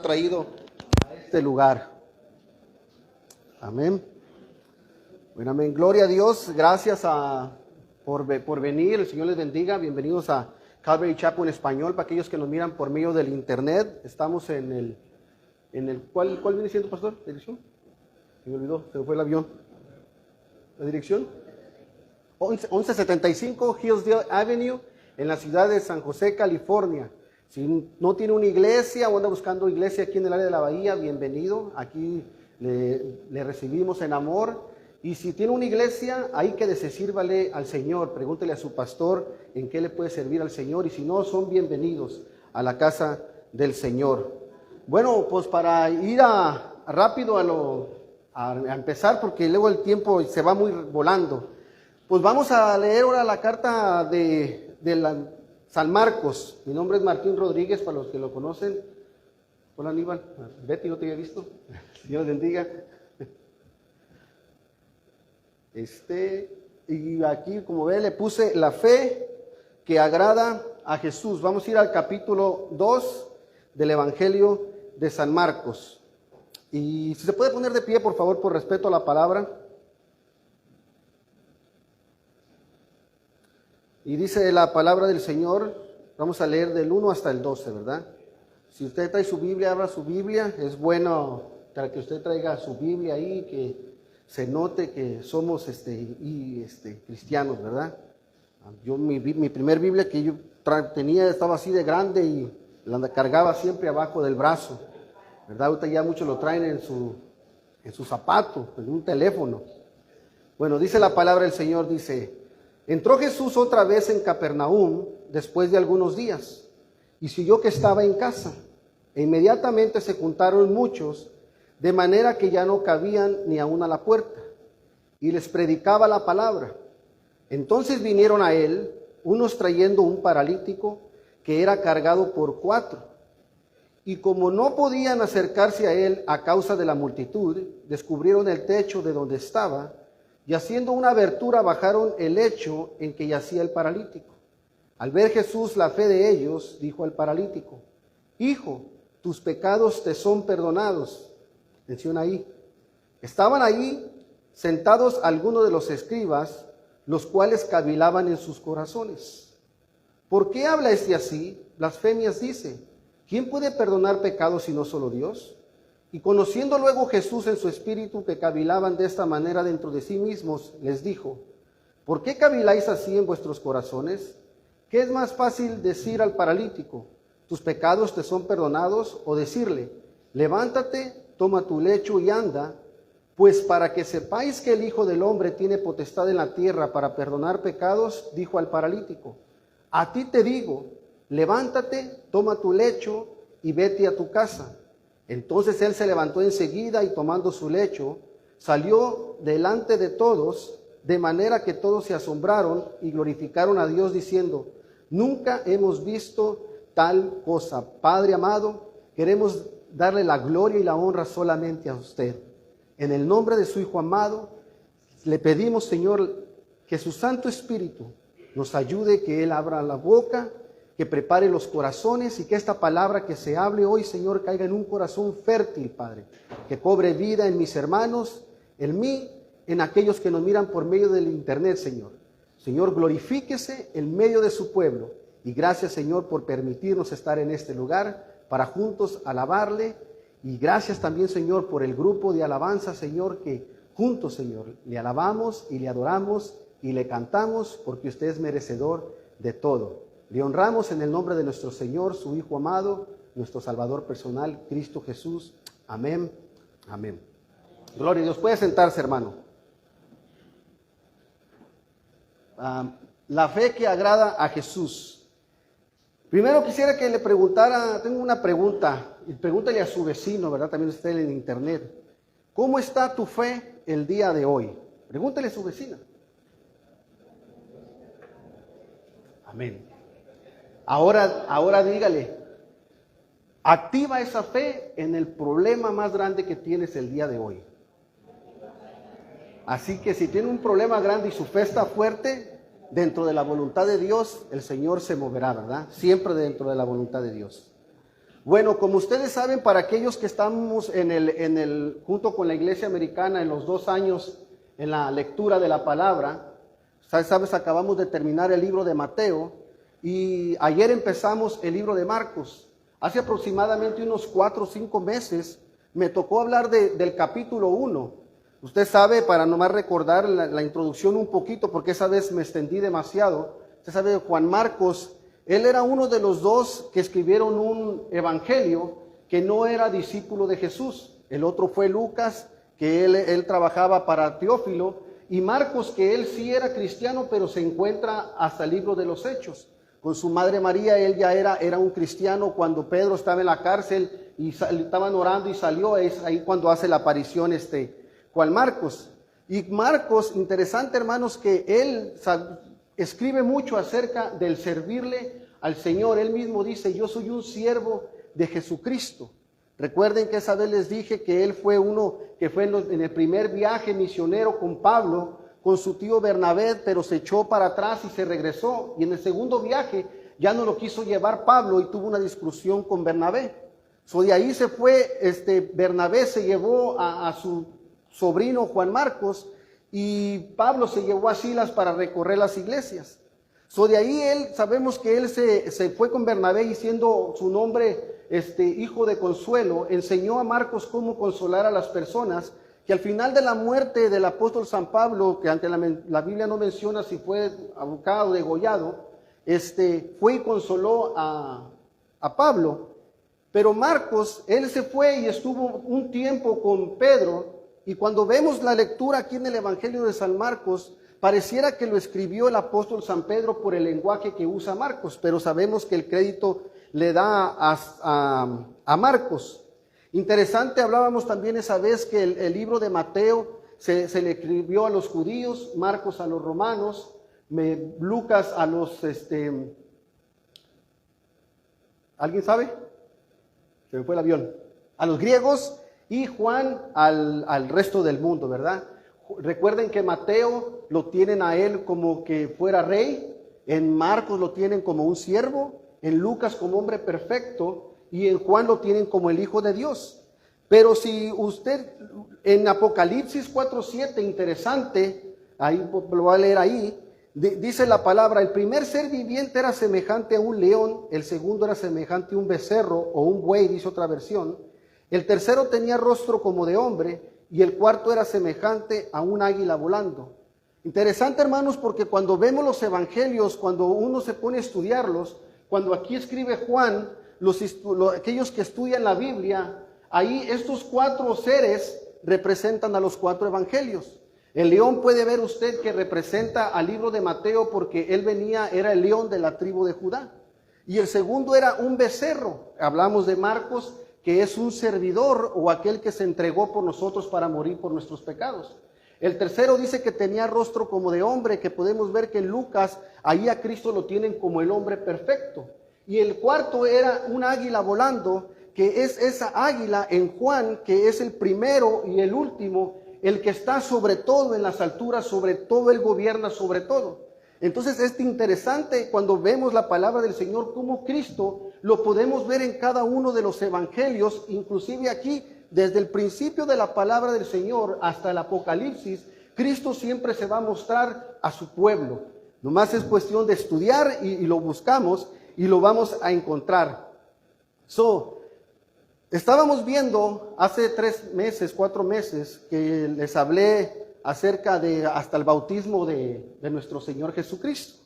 Traído a este lugar. Amén. Bueno, amén. Gloria a Dios. Gracias por venir. El Señor les bendiga. Bienvenidos a Calvary Chapel en español. Para aquellos que nos miran por medio del internet, estamos en el ¿cuál viene siendo, pastor? ¿La dirección? Se me olvidó, se me fue el avión. ¿La dirección? 1175 Hillsdale Avenue, en la ciudad de San José, California. Si no tiene una iglesia o anda buscando iglesia aquí en el área de la Bahía, bienvenido. Aquí le recibimos en amor. Y si tiene una iglesia, ahí quédese, sírvale al Señor. Pregúntele a su pastor en qué le puede servir al Señor. Y si no, son bienvenidos a la casa del Señor. Bueno, pues para ir rápido a empezar, porque luego el tiempo se va muy volando. Pues vamos a leer ahora la carta de San Marcos. Mi nombre es Martín Rodríguez, para los que lo conocen. Hola Aníbal, Betty, no te había visto. Dios bendiga. Y aquí, como ve, le puse la fe que agrada a Jesús. Vamos a ir al capítulo 2 del Evangelio de San Marcos. Y si se puede poner de pie, por favor, por respeto a la palabra. Y dice la palabra del Señor, vamos a leer del 1 hasta el 12, ¿verdad? Si usted trae su Biblia, abra su Biblia. Es bueno para que usted traiga su Biblia ahí, que se note que somos cristianos, ¿verdad? Yo mi primer Biblia que yo tenía estaba así de grande y la cargaba siempre abajo del brazo, ¿verdad? Ahorita ya muchos lo traen en su zapato, en un teléfono. Bueno, dice la palabra del Señor, dice: entró Jesús otra vez en Capernaum después de algunos días, y se oyó que estaba en casa, e inmediatamente se juntaron muchos, de manera que ya no cabían ni aun a la puerta, y les predicaba la palabra. Entonces vinieron a él unos trayendo un paralítico que era cargado por 4, y como no podían acercarse a él a causa de la multitud, descubrieron el techo de donde estaba, y haciendo una abertura bajaron el lecho en que yacía el paralítico. Al ver Jesús la fe de ellos, dijo al paralítico: hijo, tus pecados te son perdonados. Atención ahí. Estaban ahí sentados algunos de los escribas, los cuales cavilaban en sus corazones. ¿Por qué habla este así? Blasfemias dice. ¿Quién puede perdonar pecados sino solo Dios? Y conociendo luego Jesús en su espíritu que cavilaban de esta manera dentro de sí mismos, les dijo: ¿por qué caviláis así en vuestros corazones? ¿Qué es más fácil decir al paralítico: tus pecados te son perdonados? O decirle: levántate, toma tu lecho y anda. Pues para que sepáis que el Hijo del Hombre tiene potestad en la tierra para perdonar pecados, dijo al paralítico: a ti te digo, levántate, toma tu lecho y vete a tu casa. Entonces él se levantó enseguida y tomando su lecho, salió delante de todos, de manera que todos se asombraron y glorificaron a Dios diciendo: nunca hemos visto tal cosa. Padre amado, queremos darle la gloria y la honra solamente a usted. En el nombre de su Hijo amado, le pedimos, Señor, que su Santo Espíritu nos ayude, que Él abra la boca, que prepare los corazones y que esta palabra que se hable hoy, Señor, caiga en un corazón fértil, Padre, que cobre vida en mis hermanos, en mí, en aquellos que nos miran por medio del internet, Señor. Señor, glorifíquese en medio de su pueblo y gracias, Señor, por permitirnos estar en este lugar para juntos alabarle, y gracias también, Señor, por el grupo de alabanza, Señor, que juntos, Señor, le alabamos y le adoramos y le cantamos porque usted es merecedor de todo. Le honramos en el nombre de nuestro Señor, su Hijo amado, nuestro Salvador personal, Cristo Jesús. Amén. Amén. Gloria a Dios. Puede sentarse, hermano. La fe que agrada a Jesús. Primero quisiera que le preguntara, tengo una pregunta, y pregúntale a su vecino, ¿verdad? También está en internet. ¿Cómo está tu fe el día de hoy? Pregúntale a su vecina. Amén. Ahora dígale, activa esa fe en el problema más grande que tienes el día de hoy. Así que si tiene un problema grande y su fe está fuerte, dentro de la voluntad de Dios, el Señor se moverá, ¿verdad? Siempre dentro de la voluntad de Dios. Bueno, como ustedes saben, para aquellos que estamos junto con la Iglesia Americana en los 2 años en la lectura de la palabra, sabes, acabamos de terminar el libro de Mateo y ayer empezamos el libro de Marcos. Hace aproximadamente unos 4 o 5 meses me tocó hablar del capítulo 1. Usted sabe, para nomás recordar la introducción un poquito, porque esa vez me extendí demasiado. Usted sabe, Juan Marcos, él era uno de los 2 que escribieron un evangelio que no era discípulo de Jesús. El otro fue Lucas, que él trabajaba para Teófilo, y Marcos, que él sí era cristiano, pero se encuentra hasta el libro de los Hechos. Con su madre María, él ya era un cristiano cuando Pedro estaba en la cárcel y estaban orando y salió, es ahí cuando hace la aparición Juan Marcos. Y Marcos, interesante hermanos, que él escribe mucho acerca del servirle al Señor. Él mismo dice, yo soy un siervo de Jesucristo. Recuerden que esa vez les dije que él fue uno que fue en el primer viaje misionero con Pablo, con su tío Bernabé, pero se echó para atrás y se regresó. Y en el segundo viaje ya no lo quiso llevar Pablo y tuvo una discusión con Bernabé. De ahí se fue, Bernabé se llevó a su sobrino Juan Marcos y Pablo se llevó a Silas para recorrer las iglesias. De ahí sabemos que él se fue con Bernabé y siendo su nombre hijo de consuelo, enseñó a Marcos cómo consolar a las personas, que al final de la muerte del apóstol San Pablo, que ante la Biblia no menciona si fue ahorcado o degollado, fue y consoló a Pablo. Pero Marcos, él se fue y estuvo un tiempo con Pedro, y cuando vemos la lectura aquí en el Evangelio de San Marcos, pareciera que lo escribió el apóstol San Pedro por el lenguaje que usa Marcos, pero sabemos que el crédito le da a Marcos. Interesante, hablábamos también esa vez que el libro de Mateo se le escribió a los judíos, Marcos a los romanos, Lucas a los... ¿Alguien sabe? Se me fue el avión. A los griegos y Juan al resto del mundo, ¿verdad? Recuerden que Mateo lo tienen a él como que fuera rey, en Marcos lo tienen como un siervo, en Lucas como hombre perfecto y en Juan lo tienen como el Hijo de Dios. Pero si usted en Apocalipsis 4:7, interesante, ahí lo voy a leer ahí, dice la palabra, el primer ser viviente era semejante a un león, el segundo era semejante a un becerro o un buey, dice otra versión, el tercero tenía rostro como de hombre y el cuarto era semejante a un águila volando. Interesante, hermanos, porque cuando vemos los evangelios, cuando uno se pone a estudiarlos, cuando aquí escribe Juan, aquellos que estudian la Biblia, ahí estos 4 seres representan a los 4 evangelios. El león puede ver usted que representa al libro de Mateo porque él era el león de la tribu de Judá. Y el segundo era un becerro. Hablamos de Marcos, que es un servidor o aquel que se entregó por nosotros para morir por nuestros pecados. El tercero dice que tenía rostro como de hombre, que podemos ver que en Lucas, ahí a Cristo lo tienen como el hombre perfecto. Y el cuarto era un águila volando, que es esa águila en Juan, que es el primero y el último, el que está sobre todo en las alturas, sobre todo él gobierna sobre todo. Entonces es interesante cuando vemos la palabra del Señor, cómo Cristo lo podemos ver en cada uno de los evangelios, inclusive aquí, desde el principio de la palabra del Señor hasta el Apocalipsis, Cristo siempre se va a mostrar a su pueblo. Nomás es cuestión de estudiar y lo buscamos y lo vamos a encontrar. Estábamos viendo hace 3 meses, 4 meses, que les hablé acerca de hasta el bautismo de nuestro Señor Jesucristo.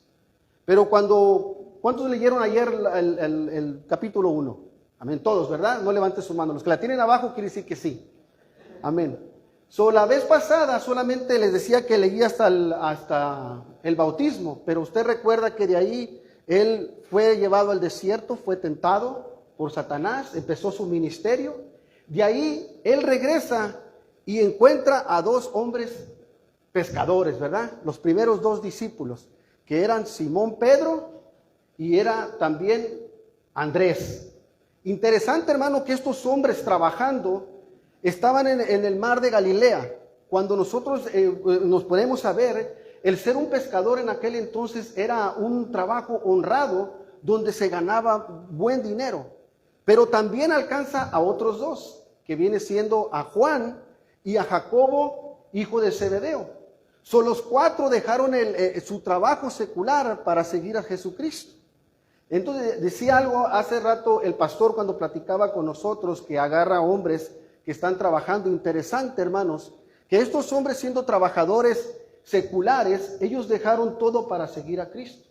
Pero ¿cuántos leyeron ayer el capítulo 1? Amén, todos, ¿verdad? No levanten su mano. Los que la tienen abajo quiere decir que sí. Amén. La vez pasada solamente les decía que leí hasta el bautismo, pero usted recuerda que de ahí él fue llevado al desierto, fue tentado por Satanás, empezó su ministerio. De ahí él regresa y encuentra a 2 hombres pescadores, ¿verdad? Los primeros 2 discípulos, que eran Simón Pedro y era también Andrés. Interesante, hermano, que estos hombres trabajando estaban en el mar de Galilea. Cuando nosotros nos ponemos a ver, el ser un pescador en aquel entonces era un trabajo honrado donde se ganaba buen dinero. Pero también alcanza a otros dos, que viene siendo a Juan y a Jacobo, hijo de Zebedeo. Son los cuatro dejaron su trabajo secular para seguir a Jesucristo. Entonces decía algo hace rato el pastor cuando platicaba con nosotros, que agarra hombres que están trabajando. Interesante, hermanos, que estos hombres, siendo trabajadores seculares, ellos dejaron todo para seguir a Cristo.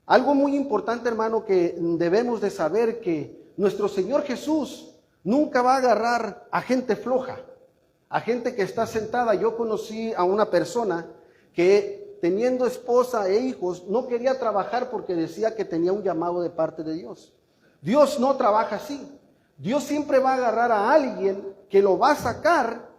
Algo muy importante, hermano, que debemos de saber, que nuestro Señor Jesús nunca va a agarrar a gente floja, a gente que está sentada. Yo conocí a una persona que, teniendo esposa e hijos, no quería trabajar porque decía que tenía un llamado de parte de Dios. Dios no trabaja así. Dios siempre va a agarrar a alguien que lo va a sacar.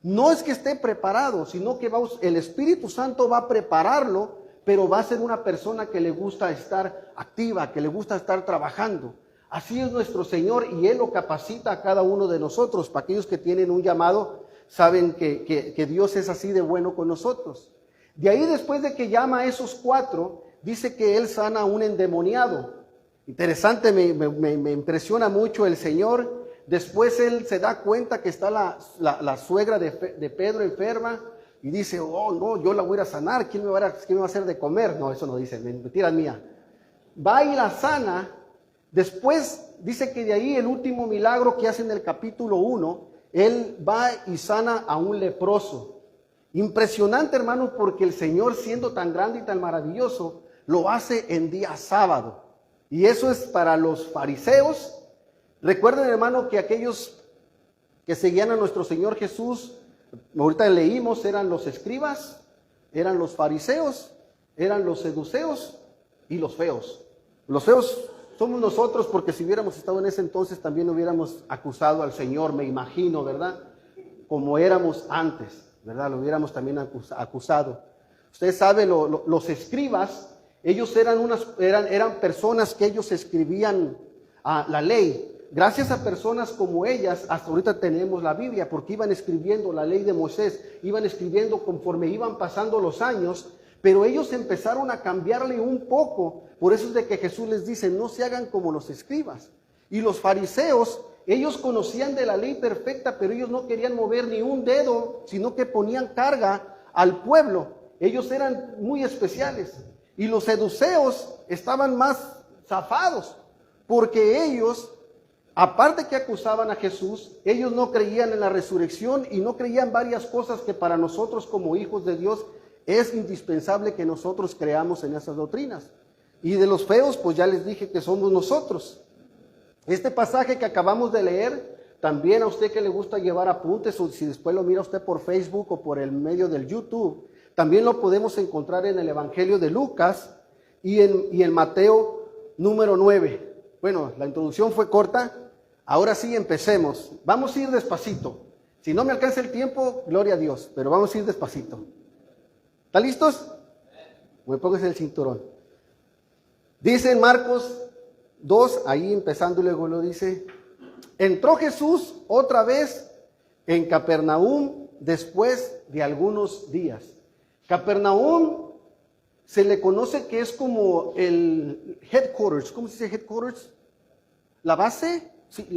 No es que esté preparado, sino que el Espíritu Santo va a prepararlo, pero va a ser una persona que le gusta estar activa, que le gusta estar trabajando. Así es nuestro Señor, y Él lo capacita a cada uno de nosotros. Para aquellos que tienen un llamado, saben que Dios es así de bueno con nosotros. De ahí, después de que llama a esos cuatro, dice que Él sana a un endemoniado. Interesante, me impresiona mucho el Señor. Después Él se da cuenta que está la suegra de Pedro enferma, y dice, oh no, yo la voy a sanar, ¿quién me va a hacer de comer? No, eso no dice, mentira mía. Va y la sana. Después dice que de ahí, el último milagro que hace en el capítulo 1, Él va y sana a un leproso. Impresionante, hermanos, porque el Señor, siendo tan grande y tan maravilloso, lo hace en día sábado. Y eso es para los fariseos. Recuerden, hermano, que aquellos que seguían a nuestro Señor Jesús, ahorita leímos, eran los escribas, eran los fariseos, eran los seduceos y los feos. Los feos somos nosotros, porque si hubiéramos estado en ese entonces también hubiéramos acusado al Señor, me imagino, ¿verdad? Como éramos antes, ¿verdad? Lo hubiéramos también acusado. Ustedes saben, los escribas, ellos eran personas que ellos escribían la ley. Gracias a personas como ellas, hasta ahorita tenemos la Biblia, porque iban escribiendo la ley de Moisés, iban escribiendo conforme iban pasando los años, pero ellos empezaron a cambiarle un poco. Por eso es de que Jesús les dice, no se hagan como los escribas. Y los fariseos, ellos conocían de la ley perfecta, pero ellos no querían mover ni un dedo, sino que ponían carga al pueblo. Ellos eran muy especiales. Y los seduceos estaban más zafados, porque ellos, aparte que acusaban a Jesús, ellos no creían en la resurrección y no creían varias cosas que para nosotros como hijos de Dios es indispensable que nosotros creamos en esas doctrinas. Y de los feos, pues ya les dije que somos nosotros. Este pasaje que acabamos de leer, también a usted que le gusta llevar apuntes, o si después lo mira usted por Facebook o por el medio del YouTube, también lo podemos encontrar en el Evangelio de Lucas y en Mateo número 9. Bueno, la introducción fue corta, ahora sí empecemos. Vamos a ir despacito. Si no me alcanza el tiempo, gloria a Dios, pero vamos a ir despacito. ¿Están listos? Pues pónganse el cinturón. Dice en Marcos 2, ahí empezando y luego lo dice, entró Jesús otra vez en Capernaum después de algunos días. Capernaum se le conoce que es como el headquarters. ¿Cómo se dice headquarters? La base, sí,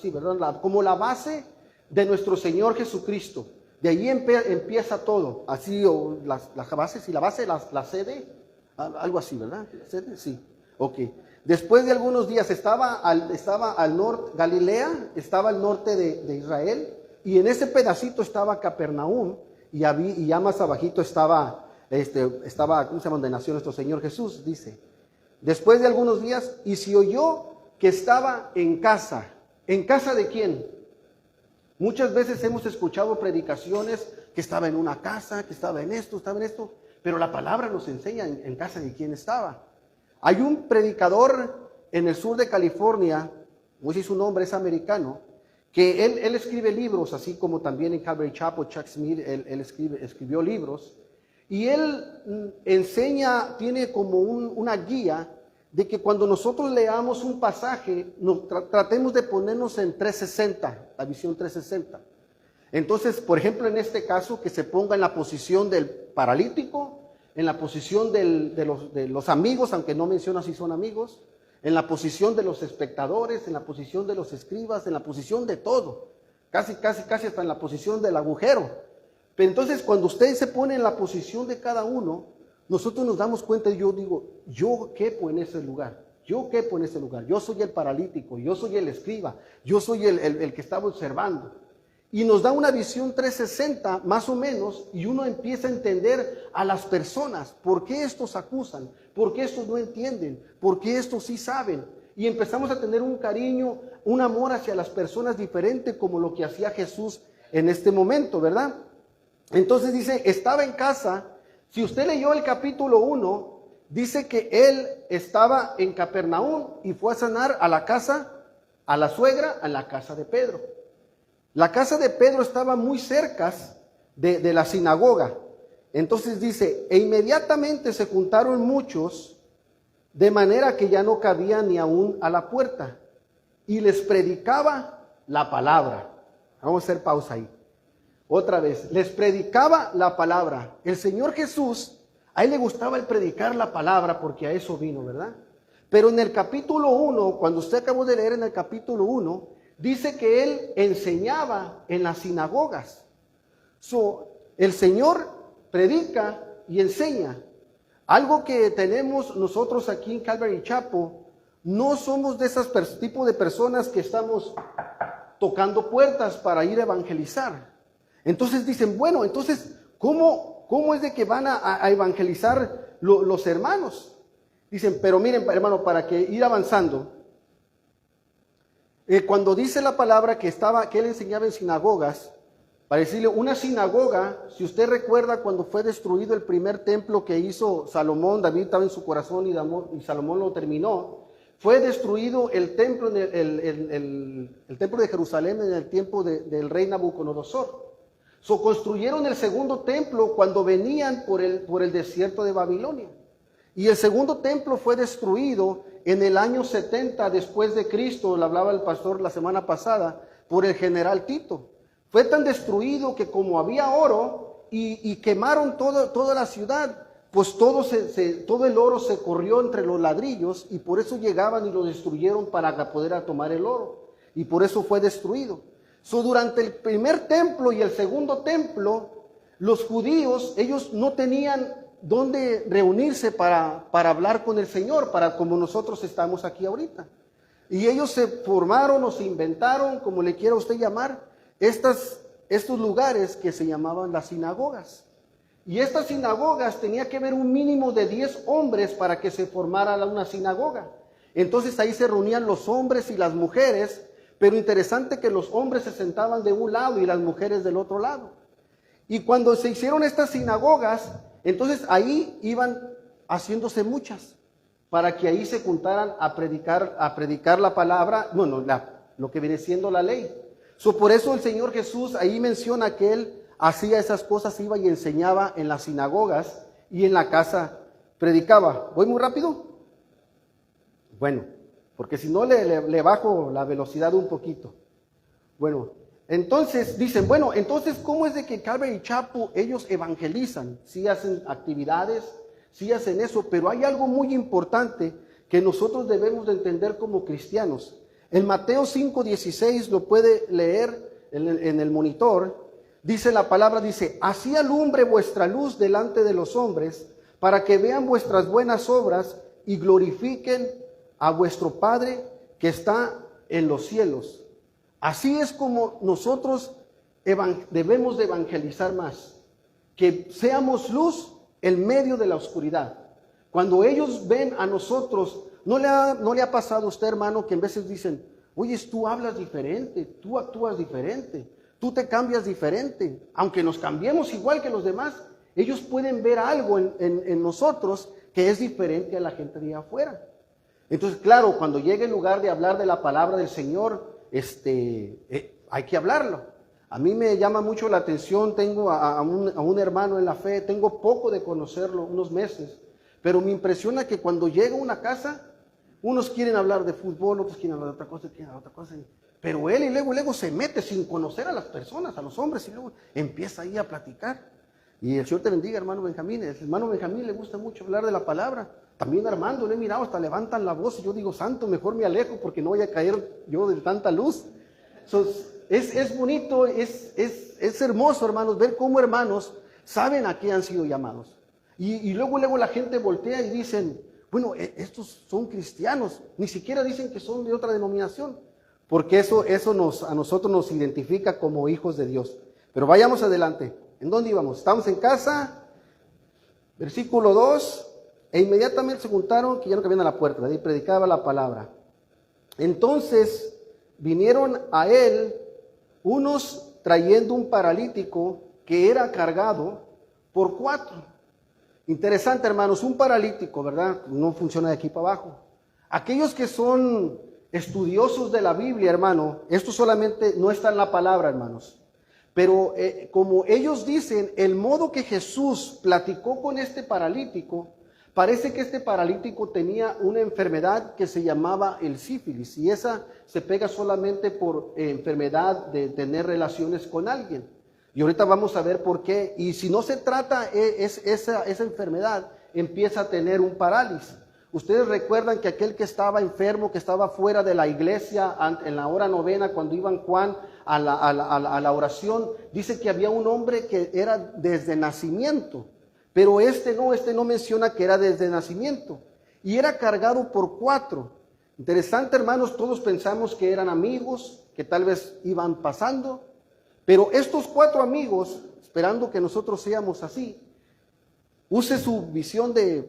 sí, ¿verdad? Como la base de nuestro Señor Jesucristo. De ahí empieza todo, así, o las bases, y la sede, algo así, ¿verdad? ¿La sede? Sí, ok. Después de algunos días estaba al norte, Galilea, estaba al norte de Israel, y en ese pedacito estaba Capernaum, y ya más abajito estaba, ¿cómo se llama? Donde nació nuestro Señor Jesús, dice. Después de algunos días, y se oyó que estaba en casa. ¿En casa de quién? Muchas veces hemos escuchado predicaciones que estaba en una casa, que estaba en esto, pero la palabra nos enseña en casa de quién estaba. Hay un predicador en el sur de California, no sé su nombre, es americano, que él escribe libros, así como también en Calvary Chapel, Chuck Smith, él escribió libros, y él enseña, tiene como una guía de que cuando nosotros leamos un pasaje, tratemos de ponernos en 360, la visión 360. Entonces, por ejemplo, en este caso, que se ponga en la posición del paralítico, en la posición de los amigos, aunque no menciona si son amigos, en la posición de los espectadores, en la posición de los escribas, en la posición de todo, casi hasta en la posición del agujero. Pero entonces cuando usted se pone en la posición de cada uno, nosotros nos damos cuenta, y yo digo, yo quepo en ese lugar, yo quepo en ese lugar, yo soy el paralítico, yo soy el escriba, yo soy el que estaba observando. Y nos da una visión 360 más o menos, y uno empieza a entender a las personas, por qué estos acusan, por qué estos no entienden, por qué estos sí saben. Y empezamos a tener un cariño, un amor hacia las personas diferente como lo que hacía Jesús en este momento, ¿verdad? Entonces dice, estaba en casa. Si usted leyó el capítulo 1, dice que él estaba en Capernaum y fue a sanar a la casa, a la suegra, a la casa de Pedro. La casa de Pedro estaba muy cerca de la sinagoga. Entonces dice, e inmediatamente se juntaron muchos, de manera que ya no cabía ni aún a la puerta, y les predicaba la palabra. Vamos a hacer pausa ahí. Otra vez, les predicaba la palabra. El Señor Jesús, a él le gustaba el predicar la palabra porque a eso vino, ¿verdad? Pero en el capítulo 1, cuando usted acabó de leer en el capítulo 1, dice que él enseñaba en las sinagogas. El Señor predica y enseña. Algo que tenemos nosotros aquí en Calvary Chapel, no somos de esos tipos de personas que estamos tocando puertas para ir a evangelizar. Entonces dicen, bueno, entonces, ¿cómo es de que van a evangelizar los hermanos? Dicen, pero miren, hermano, para que ir avanzando, cuando dice la palabra que él enseñaba en sinagogas, para decirle, una sinagoga, si usted recuerda cuando fue destruido el primer templo que hizo Salomón, David estaba en su corazón y Salomón lo terminó, fue destruido el templo, el templo de Jerusalén en el tiempo del rey Nabucodonosor. Construyeron el segundo templo cuando venían por el desierto de Babilonia. Y el segundo templo fue destruido en el año 70 después de Cristo, lo hablaba el pastor la semana pasada, por el general Tito. Fue tan destruido que como había oro y quemaron toda la ciudad, pues todo el oro se corrió entre los ladrillos y por eso llegaban y lo destruyeron para poder tomar el oro. Y por eso fue destruido. Durante el primer templo y el segundo templo, los judíos, ellos no tenían dónde reunirse para hablar con el Señor, como nosotros estamos aquí ahorita. Y ellos se formaron o se inventaron, como le quiera usted llamar, estos lugares que se llamaban las sinagogas. Y estas sinagogas tenía que haber un mínimo de 10 hombres para que se formara una sinagoga. Entonces ahí se reunían los hombres y las mujeres, pero interesante que los hombres se sentaban de un lado y las mujeres del otro lado. Y cuando se hicieron estas sinagogas, entonces ahí iban haciéndose muchas, para que ahí se juntaran a predicar la palabra, lo que viene siendo la ley. Por eso el Señor Jesús ahí menciona que Él hacía esas cosas, iba y enseñaba en las sinagogas y en la casa predicaba. ¿Voy muy rápido? Bueno, porque si no le bajo la velocidad un poquito. Bueno, entonces dicen, entonces ¿cómo es de que Calvary Chapel ellos evangelizan? Sí hacen actividades, sí hacen eso, pero hay algo muy importante que nosotros debemos de entender como cristianos. En Mateo 5:16 lo puede leer en el monitor. Dice la palabra, así alumbre vuestra luz delante de los hombres, para que vean vuestras buenas obras y glorifiquen a vuestro Padre que está en los cielos. Así es como nosotros debemos de evangelizar más, que seamos luz en medio de la oscuridad. Cuando ellos ven a nosotros, ¿no le ha pasado a usted, hermano, que en veces dicen, oye, tú hablas diferente, tú actúas diferente, tú te cambias diferente? Aunque nos cambiemos igual que los demás, ellos pueden ver algo en nosotros que es diferente a la gente de afuera. Entonces, claro, cuando llegue el lugar de hablar de la palabra del Señor, hay que hablarlo. A mí me llama mucho la atención, tengo a un hermano en la fe, tengo poco de conocerlo, unos meses, pero me impresiona que cuando llega a una casa, unos quieren hablar de fútbol, otros quieren hablar de otra cosa, quieren hablar de otra cosa, pero él y luego se mete sin conocer a las personas, a los hombres, y luego empieza ahí a platicar. Y el Señor te bendiga, hermano Benjamín. El hermano Benjamín le gusta mucho hablar de la palabra. También Armando, lo he mirado, hasta levantan la voz y yo digo, santo, mejor me alejo porque no voy a caer yo de tanta luz. Es bonito, es hermoso, hermanos, ver cómo hermanos saben a qué han sido llamados. Y luego la gente voltea y dicen, bueno, estos son cristianos, ni siquiera dicen que son de otra denominación, porque eso a nosotros nos identifica como hijos de Dios. Pero vayamos adelante. ¿En dónde íbamos? Estamos en casa, versículo 2, e inmediatamente se juntaron que ya no cabían a la puerta, y predicaba la palabra. Entonces vinieron a él unos trayendo un paralítico que era cargado por 4. Interesante, hermanos, un paralítico, ¿verdad? No funciona de aquí para abajo. Aquellos que son estudiosos de la Biblia, hermano, esto solamente no está en la palabra, hermanos. Pero como ellos dicen, el modo que Jesús platicó con este paralítico, parece que este paralítico tenía una enfermedad que se llamaba el sífilis, y esa se pega solamente por enfermedad de tener relaciones con alguien. Y ahorita vamos a ver por qué. Y si no se trata esa enfermedad, empieza a tener un parálisis. Ustedes recuerdan que aquel que estaba enfermo, que estaba fuera de la iglesia en la hora novena, cuando iban Juan a la oración, dice que había un hombre que era desde nacimiento. Pero este no menciona que era desde nacimiento. Y era cargado por 4. Interesante, hermanos, todos pensamos que eran amigos, que tal vez iban pasando. Pero estos 4 amigos, esperando que nosotros seamos así, use su visión de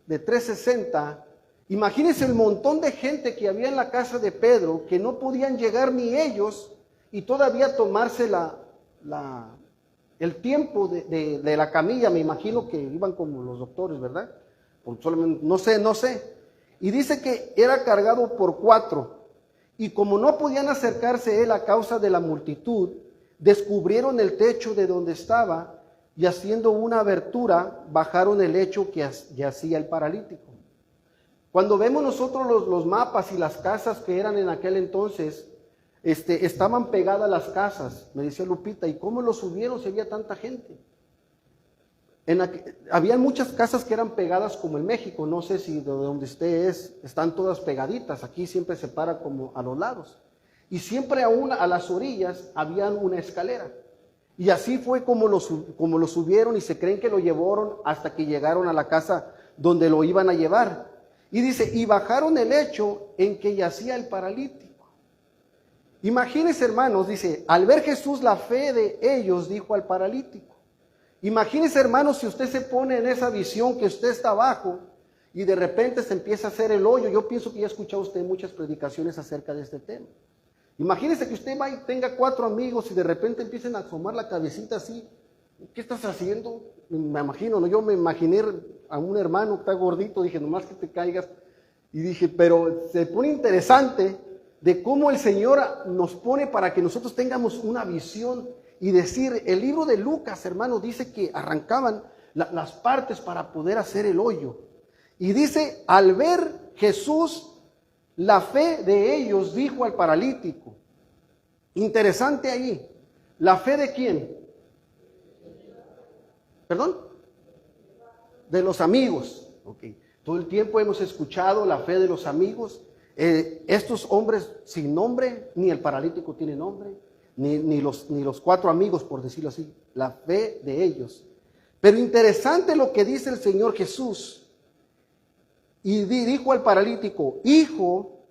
360. Imagínense el montón de gente que había en la casa de Pedro, que no podían llegar ni ellos, y todavía tomarse el tiempo de la camilla. Me imagino que iban como los doctores, ¿verdad? Solamente, no sé. Y dice que era cargado por 4. Y como no podían acercarse él a causa de la multitud, descubrieron el techo de donde estaba y haciendo una abertura, bajaron el lecho que yacía el paralítico. Cuando vemos nosotros los mapas y las casas que eran en aquel entonces, estaban pegadas las casas. Me decía Lupita, ¿y cómo lo subieron si había tanta gente? Había muchas casas que eran pegadas como en México, no sé si de donde usted están todas pegaditas, aquí siempre se para como a los lados. Y siempre a las orillas había una escalera. Y así fue como lo subieron, y se creen que lo llevaron hasta que llegaron a la casa donde lo iban a llevar. Y dice, y bajaron el lecho en que yacía el paralítico. Imagínense, hermanos, dice, al ver Jesús la fe de ellos, dijo al paralítico. Imagínense, hermanos, si usted se pone en esa visión que usted está abajo y de repente se empieza a hacer el hoyo. Yo pienso que ya ha escuchado usted muchas predicaciones acerca de este tema. Imagínese que usted va y tenga 4 amigos y de repente empiecen a asomar la cabecita así. ¿Qué estás haciendo? Me imagino, ¿no? Yo me imaginé a un hermano que está gordito, dije, nomás que te caigas. Y dije, pero se pone interesante de cómo el Señor nos pone para que nosotros tengamos una visión y decir, el libro de Lucas, hermano, dice que arrancaban las partes para poder hacer el hoyo. Y dice, al ver Jesús la fe de ellos, dijo al paralítico. Interesante ahí. ¿La fe de quién? ¿Perdón? De los amigos. Okay. Todo el tiempo hemos escuchado la fe de los amigos. Estos hombres sin nombre, ni el paralítico tiene nombre, ni los 4 amigos, por decirlo así. La fe de ellos. Pero interesante lo que dice el Señor Jesús. Y dijo al paralítico, hijo,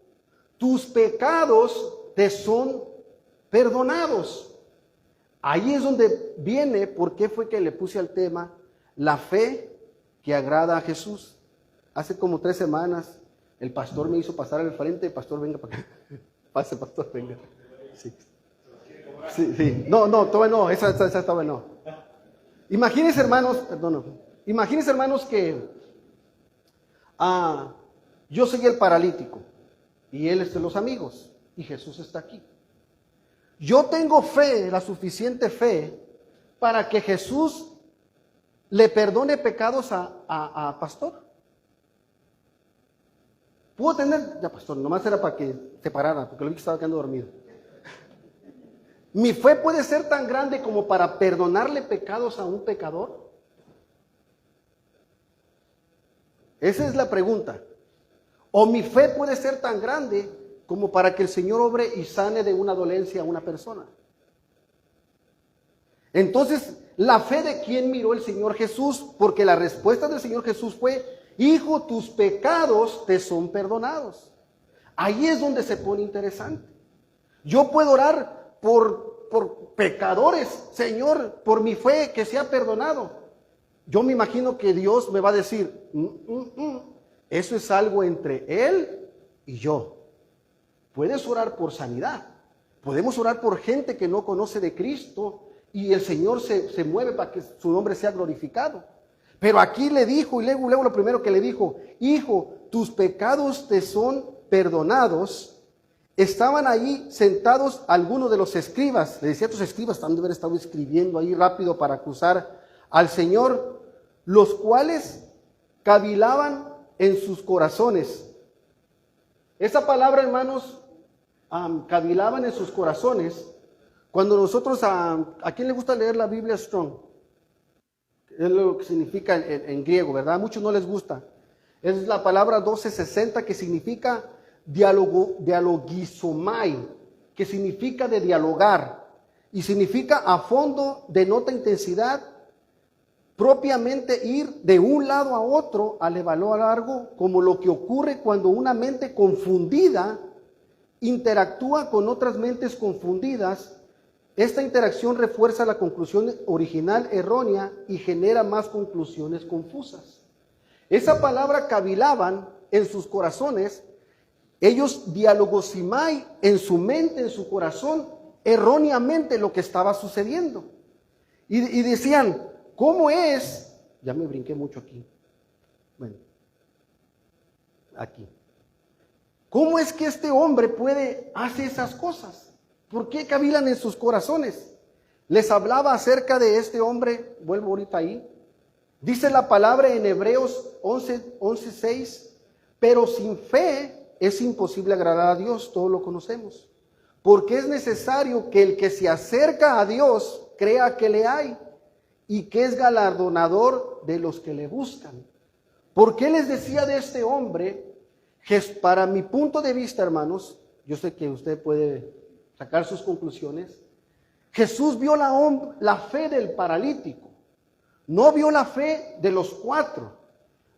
tus pecados te son perdonados. Ahí es donde viene, ¿por qué fue que le puse al tema? La fe que agrada a Jesús. Hace como 3 semanas, el pastor me hizo pasar al frente. Pastor, venga para acá. Pase, pastor, venga. Sí. Sí. No, todavía no, esa todavía no. Imagínense, hermanos, imagínense, hermanos, que yo soy el paralítico y él es de los amigos y Jesús está aquí. Yo tengo fe, la suficiente fe, para que Jesús le perdone pecados a pastor. ¿Puedo tener? Ya, pastor, nomás era para que se parara, porque lo vi que estaba quedando dormido. ¿Mi fe puede ser tan grande como para perdonarle pecados a un pecador? Esa es la pregunta. O mi fe puede ser tan grande como para que el Señor obre y sane de una dolencia a una persona. Entonces, la fe de quién miró el Señor Jesús, porque la respuesta del Señor Jesús fue: hijo, tus pecados te son perdonados. Ahí es donde se pone interesante. Yo puedo orar por pecadores, Señor, por mi fe que sea perdonado. Yo me imagino que Dios me va a decir, eso es algo entre Él y yo. Puedes orar por sanidad. Podemos orar por gente que no conoce de Cristo y el Señor se mueve para que su nombre sea glorificado. Pero aquí le dijo, y luego lo primero que le dijo: hijo, tus pecados te son perdonados. Estaban ahí sentados algunos de los escribas. Le decía a tus escribas, también de haber estado escribiendo ahí rápido para acusar al Señor, los cuales cavilaban en sus corazones. Esa palabra, hermanos, cavilaban en sus corazones. Cuando nosotros, ¿a quién le gusta leer la Biblia Strong? Es lo que significa en griego, ¿verdad? A muchos no les gusta. Es la palabra 1260, que significa dialogizomai, que significa de dialogar, y significa a fondo, denota intensidad, propiamente ir de un lado a otro al evaluar algo, como lo que ocurre cuando una mente confundida interactúa con otras mentes confundidas. Esta interacción refuerza la conclusión original errónea y genera más conclusiones confusas. Esa palabra cavilaban en sus corazones. Ellos dialogosimai en su mente, en su corazón, erróneamente lo que estaba sucediendo. Y decían, ¿cómo es? Ya me brinqué mucho aquí. Bueno, aquí. ¿Cómo es que este hombre hace esas cosas? ¿Por qué cavilan en sus corazones? Les hablaba acerca de este hombre, vuelvo ahorita ahí. Dice la palabra en Hebreos 11:6, pero sin fe es imposible agradar a Dios, todos lo conocemos. Porque es necesario que el que se acerca a Dios crea que le hay y que es galardonador de los que le buscan. ¿Por qué les decía de este hombre? Para mi punto de vista, hermanos, yo sé que usted puede sacar sus conclusiones. Jesús vio la fe del paralítico, no vio la fe de los cuatro.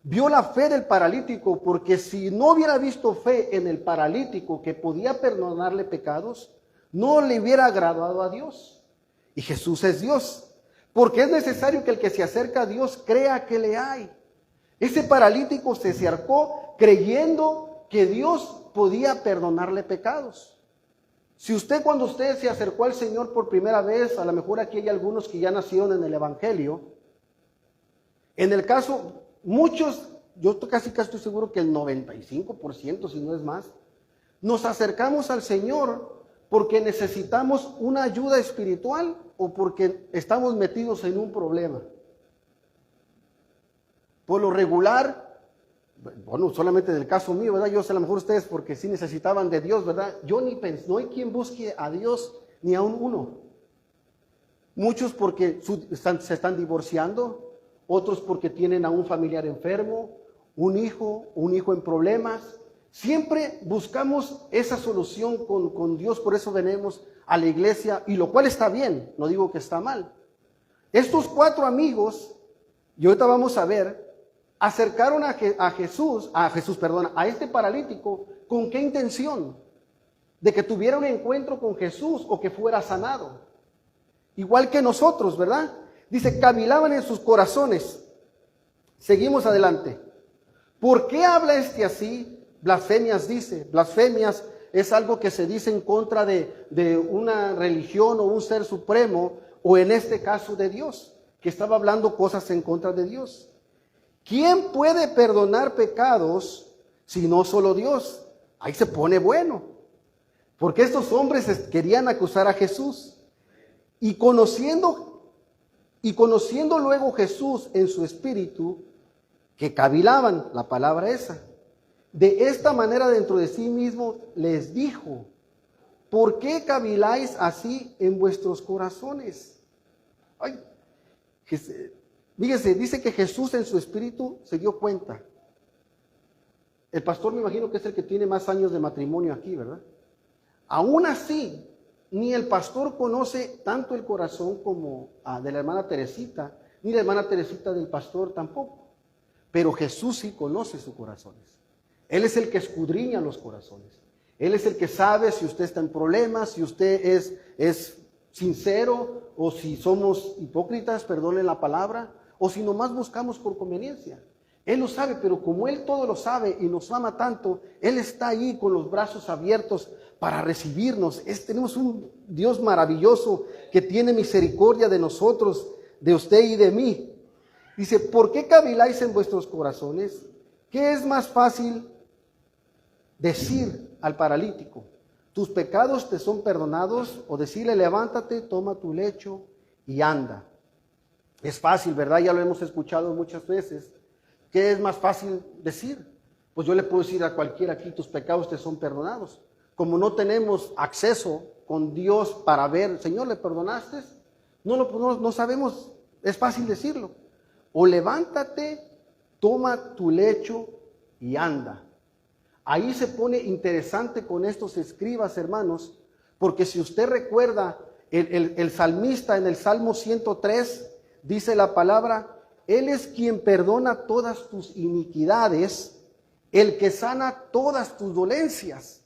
Vio la fe del paralítico, porque si no hubiera visto fe en el paralítico que podía perdonarle pecados, no le hubiera agradado a Dios. Y Jesús es Dios, porque es necesario que el que se acerca a Dios crea que le hay. Ese paralítico se acercó creyendo que Dios podía perdonarle pecados. Si cuando usted se acercó al Señor por primera vez, a lo mejor aquí hay algunos que ya nacieron en el Evangelio. En el caso, muchos, yo casi estoy seguro que el 95%, si no es más, nos acercamos al Señor porque necesitamos una ayuda espiritual o porque estamos metidos en un problema. Por lo regular, bueno, solamente en el caso mío, ¿verdad? Yo sé, a lo mejor ustedes porque sí necesitaban de Dios, ¿verdad? Yo ni pensé, no hay quien busque a Dios ni a uno. Muchos porque se están divorciando, otros porque tienen a un familiar enfermo, un hijo en problemas. Siempre buscamos esa solución con Dios, por eso venimos a la iglesia, y lo cual está bien, no digo que está mal. Estos cuatro amigos, y ahorita vamos a ver, acercaron a este paralítico, ¿con qué intención? De que tuviera un encuentro con Jesús o que fuera sanado. Igual que nosotros, ¿verdad? Dice, cavilaban en sus corazones. Seguimos adelante. ¿Por qué habla este así? Blasfemias dice. Blasfemias es algo que se dice en contra de una religión o un ser supremo, o en este caso de Dios, que estaba hablando cosas en contra de Dios. ¿Quién puede perdonar pecados si no solo Dios? Ahí se pone bueno. Porque estos hombres querían acusar a Jesús. Y conociendo luego Jesús en su espíritu, que cavilaban, la palabra esa, de esta manera dentro de sí mismo les dijo, ¿por qué caviláis así en vuestros corazones? Fíjese, dice que Jesús en su espíritu se dio cuenta El pastor me imagino que es el que tiene más años de matrimonio aquí, ¿verdad? Aún así, ni el pastor conoce tanto el corazón como de la hermana Teresita, ni la hermana Teresita del pastor tampoco. Pero Jesús sí conoce sus corazones. Él es el que escudriña los corazones. Él es el que sabe si usted está en problemas, si usted es sincero o si somos hipócritas, perdone la palabra, o si nomás buscamos por conveniencia. Él lo sabe, pero como Él todo lo sabe y nos ama tanto, Él está ahí con los brazos abiertos para recibirnos. Tenemos un Dios maravilloso que tiene misericordia de nosotros, de usted y de mí. Dice, ¿por qué caviláis en vuestros corazones? ¿Qué es más fácil decir al paralítico, tus pecados te son perdonados, o decirle, levántate, toma tu lecho y anda? Es fácil, ¿verdad? Ya lo hemos escuchado muchas veces. ¿Qué es más fácil decir? Pues yo le puedo decir a cualquiera aquí, tus pecados te son perdonados. Como no tenemos acceso con Dios para ver, Señor, ¿le perdonaste? No sabemos, es fácil decirlo. O levántate, toma tu lecho y anda. Ahí se pone interesante con estos escribas, hermanos, porque si usted recuerda, el salmista en el Salmo 103 dice la palabra, Él es quien perdona todas tus iniquidades, el que sana todas tus dolencias.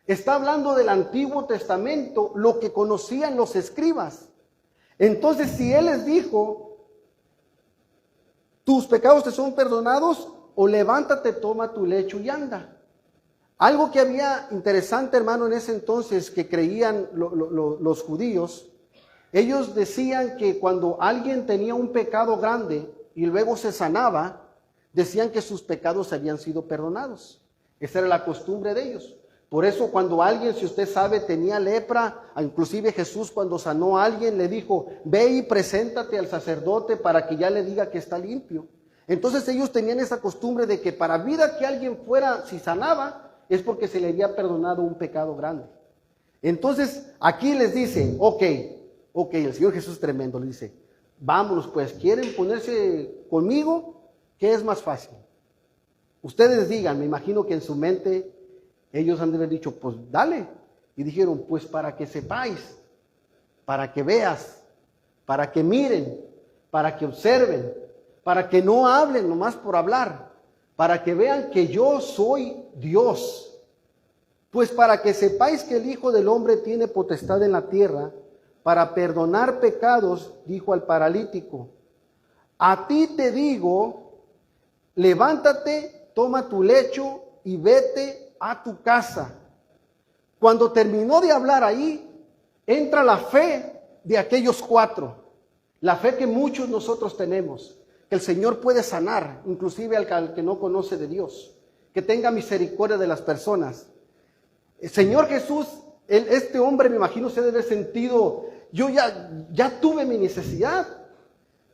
Está hablando del Antiguo Testamento, lo que conocían los escribas. Entonces, si Él les dijo, tus pecados te son perdonados, o levántate, toma tu lecho y anda. Algo que había interesante, hermano, en ese entonces que creían los judíos, ellos decían que cuando alguien tenía un pecado grande y luego se sanaba, decían que sus pecados habían sido perdonados. Esa era la costumbre de ellos. Por eso cuando alguien, si usted sabe, tenía lepra, inclusive Jesús cuando sanó a alguien le dijo, ve y preséntate al sacerdote para que ya le diga que está limpio. Entonces ellos tenían esa costumbre de que para vida que alguien fuera, si sanaba, es porque se le había perdonado un pecado grande. Entonces aquí les dice, ok, el Señor Jesús es tremendo, le dice, vámonos pues, ¿quieren ponerse conmigo? ¿Qué es más fácil? Ustedes digan, me imagino que en su mente ellos han de haber dicho, pues dale. Y dijeron, pues para que sepáis, para que veas, para que miren, para que observen, para que no hablen nomás por hablar, para que vean que yo soy Dios. Pues para que sepáis que el Hijo del Hombre tiene potestad en la tierra para perdonar pecados, dijo al paralítico, a ti te digo, levántate, toma tu lecho y vete a tu casa. Cuando terminó de hablar ahí, entra la fe de aquellos cuatro, la fe que muchos nosotros tenemos, que el Señor puede sanar, inclusive al que no conoce de Dios, que tenga misericordia de las personas. El Señor Jesús, este hombre me imagino se debe haber sentido, yo ya tuve mi necesidad,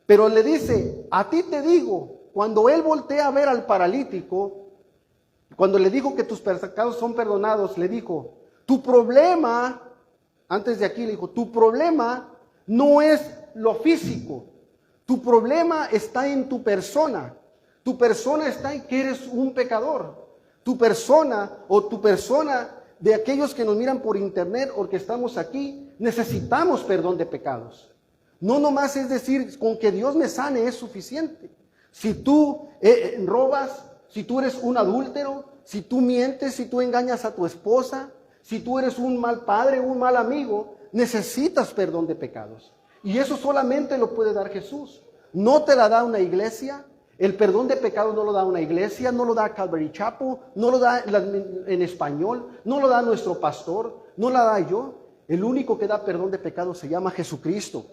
pero le dice, a ti te digo, cuando él voltea a ver al paralítico, cuando le dijo que tus pecados son perdonados, le dijo, tu problema, antes de aquí le dijo, tu problema no es lo físico, tu problema está en tu persona. Tu persona está en que eres un pecador. Tu persona de aquellos que nos miran por internet o que estamos aquí, necesitamos perdón de pecados. No nomás es decir, con que Dios me sane es suficiente. Si tú robas, si tú eres un adúltero, si tú mientes, si tú engañas a tu esposa, si tú eres un mal padre, un mal amigo, necesitas perdón de pecados. Y eso solamente lo puede dar Jesús. No te la da una iglesia. El perdón de pecados no lo da una iglesia, no lo da Calvary Chapel, no lo da en español, no lo da nuestro pastor, no la da yo. El único que da perdón de pecados se llama Jesucristo.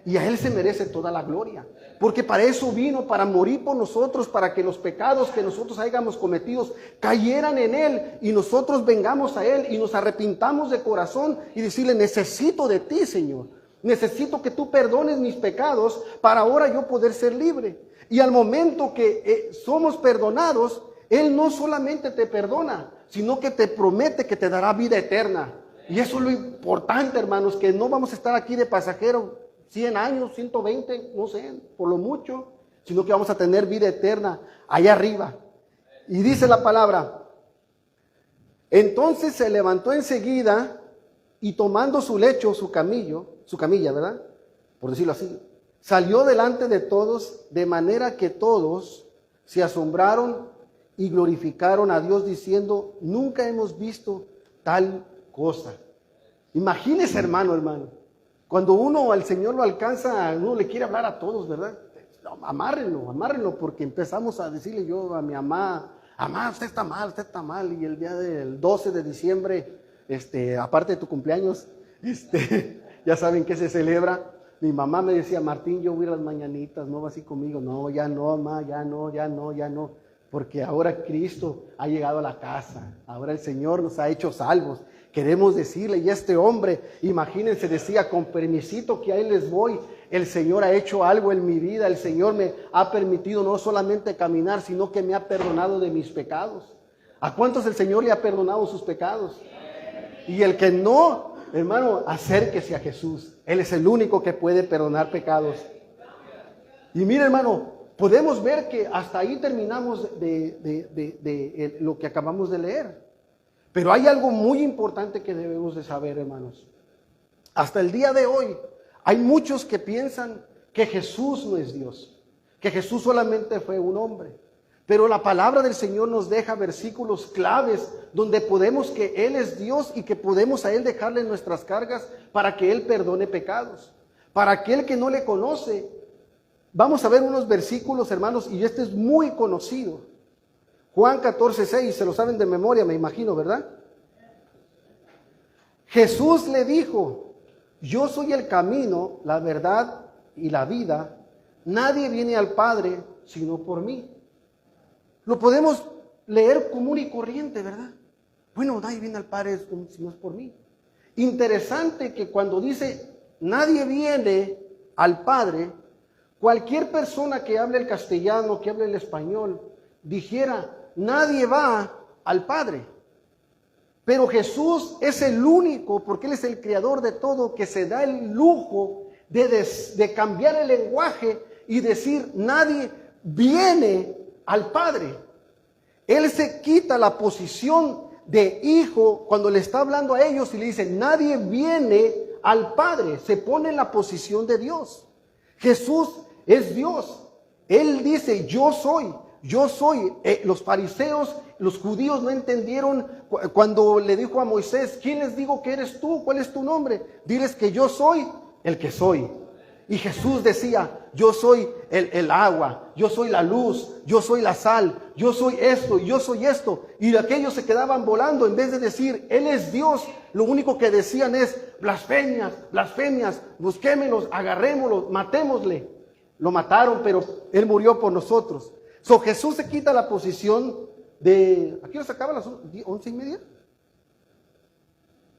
Y a Él se merece toda la gloria. Porque para eso vino, para morir por nosotros, para que los pecados que nosotros hayamos cometido cayeran en Él y nosotros vengamos a Él y nos arrepintamos de corazón y decirle, necesito de ti, Señor. Necesito que tú perdones mis pecados para ahora yo poder ser libre. Y al momento que somos perdonados, Él no solamente te perdona, sino que te promete que te dará vida eterna. Y eso es lo importante, hermanos, que no vamos a estar aquí de pasajero 100 años, 120, no sé, por lo mucho, sino que vamos a tener vida eterna allá arriba. Y dice la palabra, entonces se levantó enseguida y tomando su lecho, su camilla, ¿verdad? Por decirlo así, salió delante de todos, de manera que todos se asombraron y glorificaron a Dios diciendo, nunca hemos visto tal cosa. Imagínese, hermano, cuando uno al Señor lo alcanza, uno le quiere hablar a todos, ¿verdad? No, amárrenlo, porque empezamos a decirle yo a mi mamá, usted está mal, y el día del 12 de diciembre, aparte de tu cumpleaños, ya saben que se celebra. Mi mamá me decía, Martín, yo voy a las mañanitas, no vas así conmigo. No, ya no, mamá, ya no. Porque ahora Cristo ha llegado a la casa. Ahora el Señor nos ha hecho salvos. Queremos decirle, y este hombre, imagínense, decía, con permisito que ahí les voy. El Señor ha hecho algo en mi vida. El Señor me ha permitido no solamente caminar, sino que me ha perdonado de mis pecados. ¿A cuántos el Señor le ha perdonado sus pecados? Y el que no, hermano, acérquese a Jesús. Él es el único que puede perdonar pecados. Y mire, hermano, podemos ver que hasta ahí terminamos de lo que acabamos de leer. Pero hay algo muy importante que debemos de saber, hermanos. Hasta el día de hoy, hay muchos que piensan que Jesús no es Dios, que Jesús solamente fue un hombre. Pero la palabra del Señor nos deja versículos claves donde podemos que Él es Dios y que podemos a Él dejarle nuestras cargas para que Él perdone pecados. Para aquel que no le conoce, vamos a ver unos versículos, hermanos, y este es muy conocido. Juan 14:6, se lo saben de memoria, me imagino, ¿verdad? Jesús le dijo, yo soy el camino, la verdad y la vida. Nadie viene al Padre sino por mí. Lo podemos leer común y corriente, ¿verdad? Bueno, nadie viene al Padre si no es por mí. Interesante que cuando dice nadie viene al Padre, cualquier persona que hable el castellano, que hable el español, dijera nadie va al Padre. Pero Jesús es el único, porque Él es el creador de todo, que se da el lujo de cambiar el lenguaje y decir nadie viene al Padre. Él se quita la posición de hijo cuando le está hablando a ellos y le dice nadie viene al Padre, se pone en la posición de Dios. Jesús es Dios. Él dice yo soy. Los fariseos, los judíos no entendieron cuando le dijo a Moisés, ¿quién les digo que eres tú? ¿Cuál es tu nombre? Diles que yo soy el que soy. Y Jesús decía, yo soy el agua, yo soy la luz, yo soy la sal, yo soy esto y yo soy esto. Y aquellos se quedaban volando, en vez de decir, Él es Dios, lo único que decían es, blasfemias, busquémonos, agarrémoslo, matémosle. Lo mataron, pero Él murió por nosotros. Jesús se quita la posición de... ¿A qué hora se acaba? ¿Las 11:30?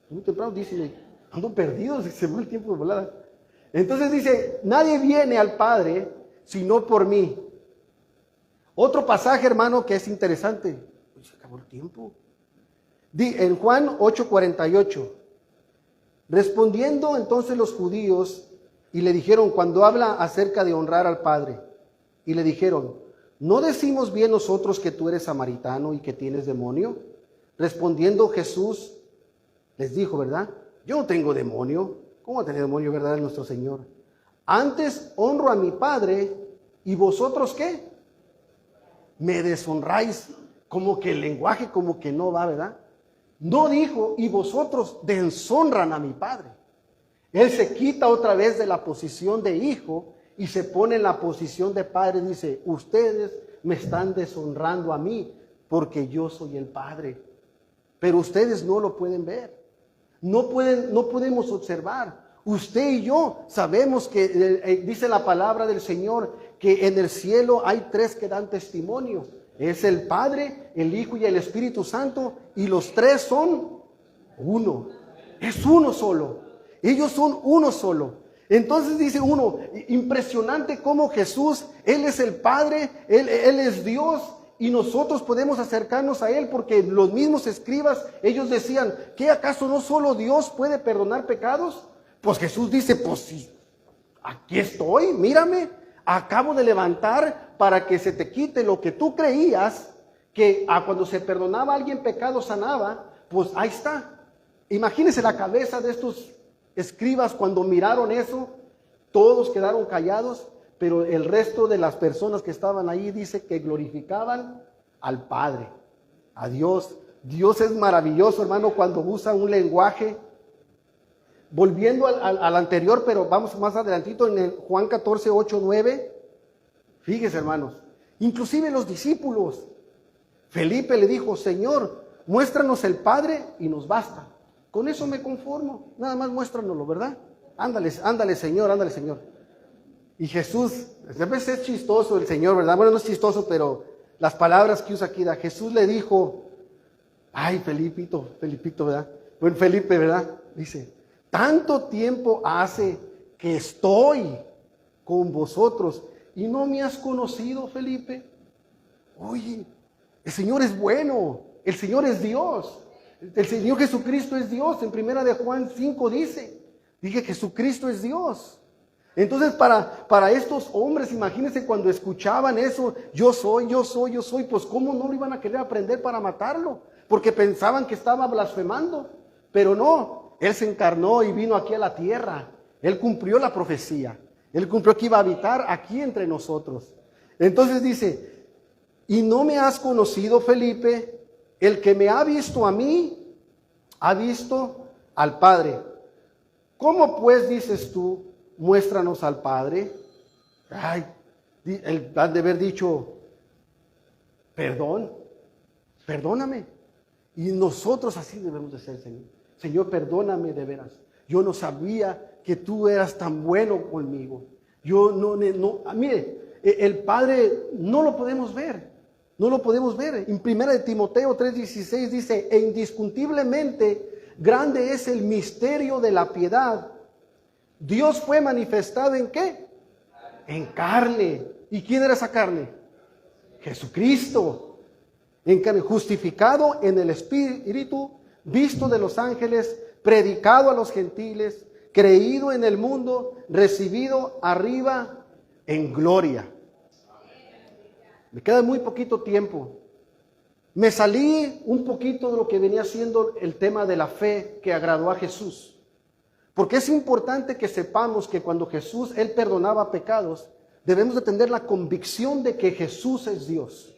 Muy temprano, dice, ando perdido, se me va el tiempo de volada. Entonces dice, nadie viene al Padre sino por mí. Otro pasaje, hermano, que es interesante. Se acabó el tiempo. En Juan 8:48. Respondiendo entonces los judíos y le dijeron, cuando habla acerca de honrar al Padre, y le dijeron, ¿no decimos bien nosotros que tú eres samaritano y que tienes demonio? Respondiendo Jesús les dijo, ¿verdad? Yo no tengo demonio. ¿Cómo va a tener demonio, verdad, nuestro Señor? Antes honro a mi Padre y vosotros, ¿qué? Me deshonráis. Como que el lenguaje como que no va, ¿verdad? No dijo, y vosotros deshonran a mi Padre. Él se quita otra vez de la posición de hijo y se pone en la posición de padre. Dice, ustedes me están deshonrando a mí porque yo soy el Padre. Pero ustedes no lo pueden ver. No podemos observar. Usted y yo sabemos que dice la palabra del Señor que en el cielo hay 3 que dan testimonio. Es el Padre, el Hijo y el Espíritu Santo, y los 3 son uno. Es uno solo. Ellos son uno solo. Entonces dice uno, impresionante cómo Jesús, Él es el Padre, Él es Dios, y nosotros podemos acercarnos a Él, porque los mismos escribas, ellos decían, ¿qué acaso no solo Dios puede perdonar pecados? Pues Jesús dice, pues sí, aquí estoy, mírame, acabo de levantar para que se te quite lo que tú creías que cuando se perdonaba a alguien pecado sanaba, pues ahí está. Imagínense la cabeza de estos escribas cuando miraron eso, todos quedaron callados, pero el resto de las personas que estaban ahí dice que glorificaban al Padre, a Dios. Dios es maravilloso, hermano, cuando usa un lenguaje. Volviendo al anterior, pero vamos más adelantito en el Juan 14, 8, 9. Fíjese, hermanos, inclusive los discípulos. Felipe le dijo, Señor, muéstranos el Padre y nos basta. Con eso me conformo, nada más muéstranoslo, ¿verdad? Ándale, ándale, Señor, ándale, Señor. Y Jesús, a veces es chistoso el Señor, ¿verdad? Bueno, no es chistoso, pero las palabras que usa aquí, Jesús le dijo, ay, Felipito, ¿verdad? Bueno, Felipe, ¿verdad? Dice, tanto tiempo hace que estoy con vosotros y no me has conocido, Felipe. Oye, el Señor es bueno, el Señor es Dios. El Señor Jesucristo es Dios. En 1 de Juan 5 dije Jesucristo es Dios. Entonces para estos hombres, imagínense cuando escuchaban eso, yo soy, pues cómo no lo iban a querer aprender para matarlo, porque pensaban que estaba blasfemando, pero no, Él se encarnó y vino aquí a la tierra, Él cumplió la profecía, Él cumplió que iba a habitar aquí entre nosotros. Entonces dice, y no me has conocido, Felipe, el que me ha visto a mí, ha visto al Padre. ¿Cómo pues dices tú, muéstranos al Padre? Ay, él han de haber dicho, perdóname. Y nosotros así debemos de ser, Señor. Señor, perdóname de veras. Yo no sabía que tú eras tan bueno conmigo. Yo no, mire, el Padre no lo podemos ver. No lo podemos ver. En 1 de Timoteo 3:16 dice, e indiscutiblemente grande es el misterio de la piedad. Dios fue manifestado ¿en qué? En carne. ¿Y quién era esa carne? Jesucristo. En carne, justificado en el Espíritu, visto de los ángeles, predicado a los gentiles, creído en el mundo, recibido arriba en gloria. Me queda muy poquito tiempo. Me salí un poquito de lo que venía siendo el tema de la fe que agradó a Jesús. Porque es importante que sepamos que cuando Jesús, Él perdonaba pecados, debemos de tener la convicción de que Jesús es Dios.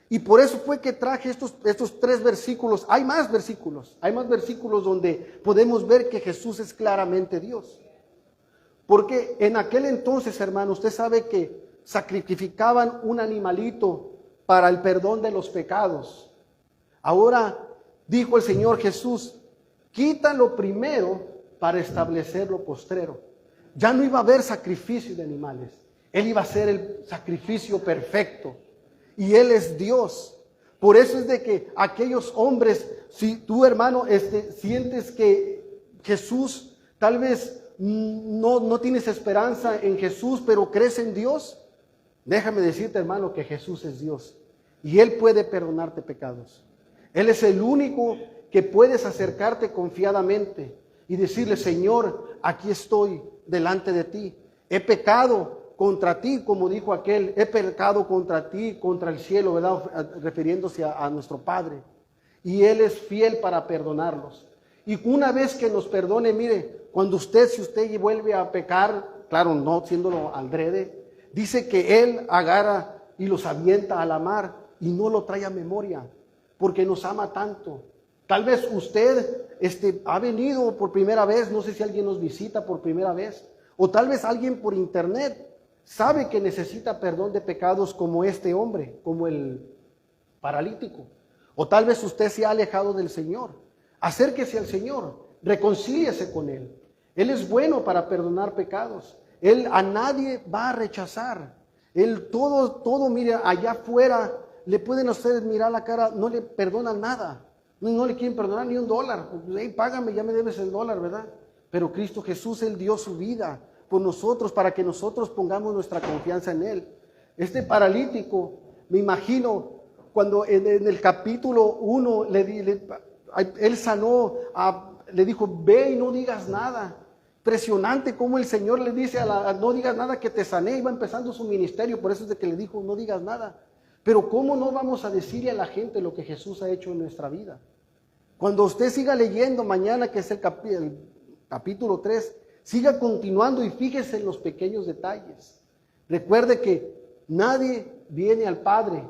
Y por eso fue que traje estos 3 versículos. Hay más versículos donde podemos ver que Jesús es claramente Dios. Porque en aquel entonces, hermano, usted sabe que sacrificaban un animalito para el perdón de los pecados. Ahora dijo el Señor Jesús, quita lo primero para establecer lo postrero. Ya no iba a haber sacrificio de animales. Él iba a ser el sacrificio perfecto. Y Él es Dios. Por eso es de que aquellos hombres, si tú, hermano, sientes que Jesús, tal vez no tienes esperanza en Jesús, pero crees en Dios, déjame decirte, hermano, que Jesús es Dios. Y Él puede perdonarte pecados. Él es el único que puedes acercarte confiadamente y decirle, Señor, aquí estoy delante de ti. He pecado contra ti, como dijo aquel, he pecado contra ti, contra el cielo, ¿verdad? Refiriéndose a nuestro Padre. Y Él es fiel para perdonarlos. Y una vez que nos perdone, mire, si usted vuelve a pecar, claro, no siéndolo adrede, dice que Él agarra y los avienta a la mar y no lo trae a memoria, porque nos ama tanto. Tal vez usted ha venido por primera vez, no sé si alguien nos visita por primera vez, o tal vez alguien por internet sabe que necesita perdón de pecados como este hombre, como el paralítico. O tal vez usted se ha alejado del Señor. Acérquese al Señor, reconcíliese con Él. Él es bueno para perdonar pecados. Él a nadie va a rechazar. Él todo, mire, allá afuera le pueden ustedes mirar la cara, no le perdonan nada. No le quieren perdonar ni $1. Hey, págame, ya me debes $1, ¿verdad? Pero Cristo Jesús, Él dio su vida por nosotros para que nosotros pongamos nuestra confianza en Él. Este paralítico, me imagino, cuando en el capítulo 1 Él sanó, le dijo, ve y no digas nada. Impresionante cómo el Señor le dice no digas nada que te sané. Iba empezando su ministerio, por eso es de que le dijo, no digas nada. Pero ¿cómo no vamos a decirle a la gente lo que Jesús ha hecho en nuestra vida? Cuando usted siga leyendo mañana, que es el capítulo 3, siga continuando y fíjese en los pequeños detalles. Recuerde que nadie viene al Padre,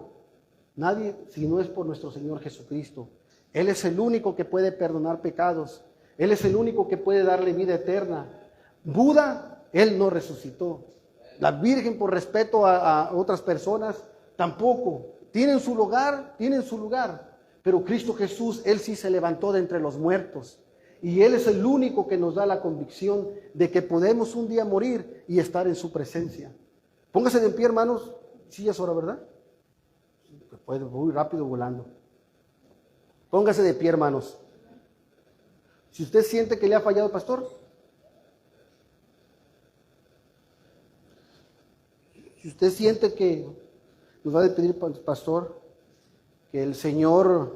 nadie, si no es por nuestro Señor Jesucristo. Él es el único que puede perdonar pecados. Él es el único que puede darle vida eterna. Buda, él no resucitó. La Virgen, por respeto a otras personas, tampoco. Tienen su lugar. Pero Cristo Jesús, Él sí se levantó de entre los muertos. Y Él es el único que nos da la convicción de que podemos un día morir y estar en su presencia. Póngase de pie, hermanos. Sí, ya es hora, ¿verdad? Puede muy rápido volando. Póngase de pie, hermanos. Si usted siente que le ha fallado, pastor, si usted siente que nos va a pedir, pastor, que el Señor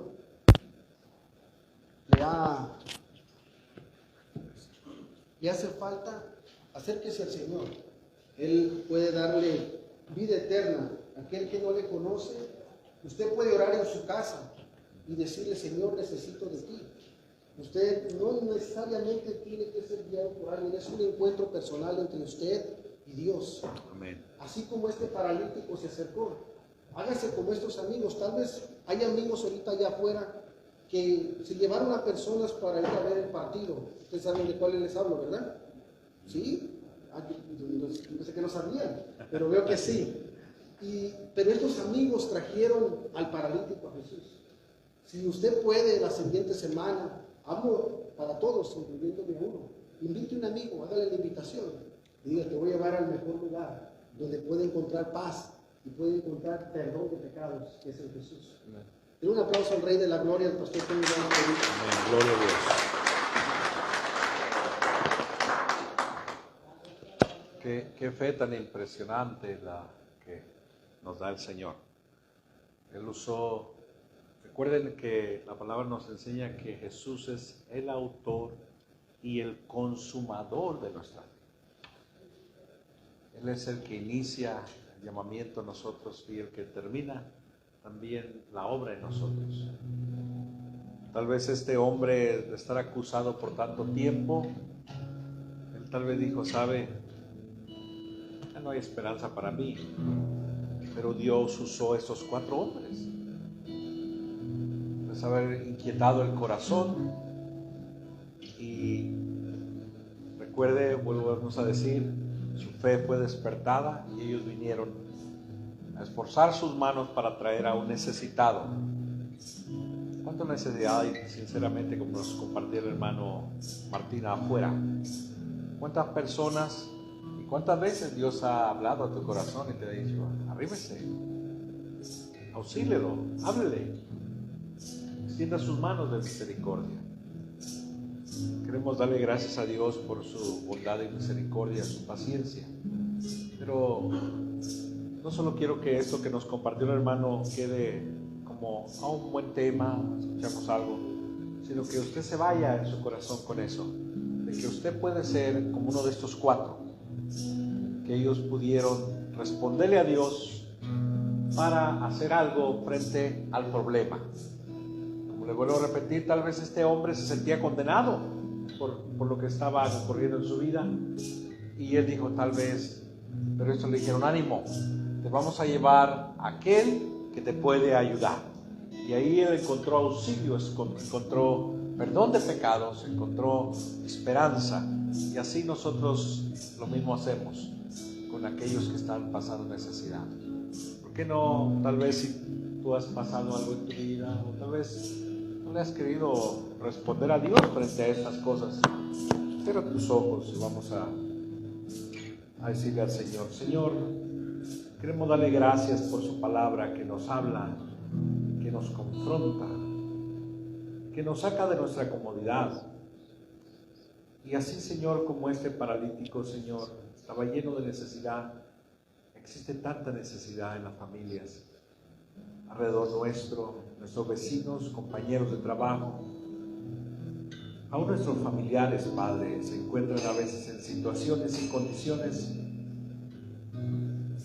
le hace falta, acérquese al Señor. Él puede darle vida eterna. Aquel que no le conoce, usted puede orar en su casa y decirle: Señor, necesito de ti. Usted no necesariamente tiene que ser guiado por alguien, es un encuentro personal entre usted y Dios. Amén. Así como este paralítico se acercó, hágase como estos amigos. Tal vez hay amigos ahorita allá afuera que se llevaron a personas para ir a ver el partido. Ustedes saben de cuáles les hablo, ¿verdad? ¿Sí? Yo sé que no sabían, pero veo que sí. Pero estos amigos trajeron al paralítico a Jesús. Si usted puede, la siguiente semana, hablo para todos, incluyéndome a uno, invite a un amigo, hágale la invitación. Y diga: te voy a llevar al mejor lugar, donde puede encontrar paz y puede encontrar perdón de pecados, que es en Jesús. Den un aplauso al Rey de la Gloria, al pastor Tony. Amén. Gloria a Dios. Qué fe tan impresionante la que nos da el Señor. Él usó, recuerden que la palabra nos enseña que Jesús es el autor y el consumador de nuestra fe. Él es el que inicia el llamamiento a nosotros y el que termina también la obra en nosotros. Tal vez este hombre, de estar acusado por tanto tiempo, él tal vez dijo: sabe, ya no hay esperanza para mí. Pero Dios usó estos 4 hombres. Pues haber inquietado el corazón. Y recuerde, volvemos a decir, su fe fue despertada y ellos vinieron a esforzar sus manos para traer a un necesitado. ¿Cuánta necesidad hay, sinceramente, como nos compartió el hermano Martín afuera? ¿Cuántas personas y cuántas veces Dios ha hablado a tu corazón y te ha dicho: arrímese, auxílielo, háblele, extienda sus manos de misericordia? Queremos darle gracias a Dios por su bondad y misericordia, su paciencia. Pero no solo quiero que esto que nos compartió el hermano quede como a un buen tema, escuchamos algo, sino que usted se vaya en su corazón con eso, de que usted puede ser como uno de estos 4, que ellos pudieron responderle a Dios para hacer algo frente al problema. Como le vuelvo a repetir, tal vez este hombre se sentía condenado por lo que estaba ocurriendo en su vida, y él dijo: tal vez, pero esto le dijeron: ánimo, te vamos a llevar a aquel que te puede ayudar. Y ahí él encontró auxilio, encontró perdón de pecados, encontró esperanza. Y así nosotros lo mismo hacemos con aquellos que están pasando necesidad. ¿Por qué no? Tal vez si tú has pasado algo en tu vida, o tal vez no le has querido responder a Dios frente a estas cosas, cierra tus ojos y vamos a decirle al Señor: Señor, queremos darle gracias por su palabra que nos habla, que nos confronta, que nos saca de nuestra comodidad. Y así, Señor, como este paralítico, Señor, estaba lleno de necesidad, existe tanta necesidad en las familias alrededor nuestro, nuestros vecinos, compañeros de trabajo, aún nuestros familiares, Padre, se encuentran a veces en situaciones y condiciones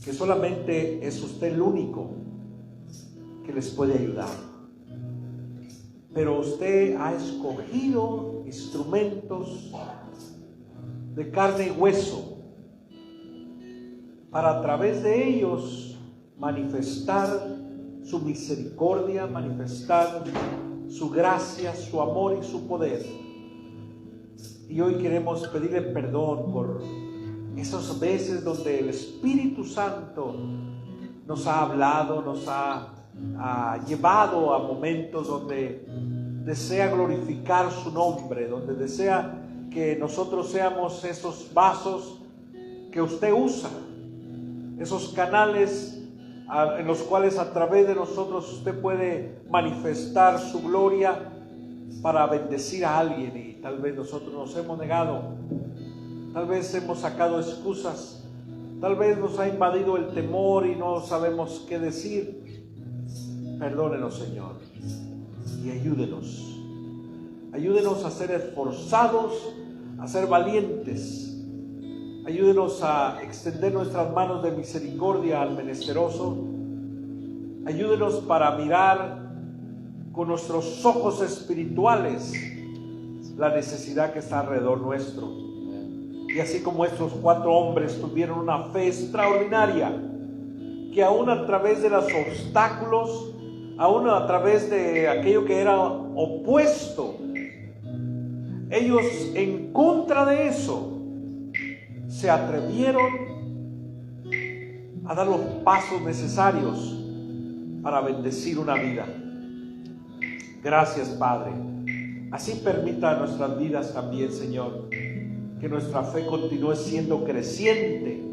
que solamente es usted el único que les puede ayudar. Pero usted ha escogido instrumentos de carne y hueso para a través de ellos manifestar su misericordia, manifestar su gracia, su amor y su poder. Y hoy queremos pedirle perdón por esas veces donde el Espíritu Santo nos ha hablado, nos ha llevado a momentos donde desea glorificar su nombre, donde desea que nosotros seamos esos vasos que usted usa, esos canales en los cuales a través de nosotros usted puede manifestar su gloria para bendecir a alguien. Y tal vez nosotros nos hemos negado, tal vez hemos sacado excusas, tal vez nos ha invadido el temor y no sabemos qué decir. Perdónenos, Señor, y ayúdenos. Ayúdenos a ser esforzados, a ser valientes. Ayúdenos a extender nuestras manos de misericordia al menesteroso. Ayúdenos para mirar con nuestros ojos espirituales la necesidad que está alrededor nuestro. Y así como estos 4 hombres tuvieron una fe extraordinaria, que aún a través de los obstáculos, aún a través de aquello que era opuesto, ellos en contra de eso se atrevieron a dar los pasos necesarios para bendecir una vida. Gracias, Padre. Así permita nuestras vidas también, Señor, que nuestra fe continúe siendo creciente,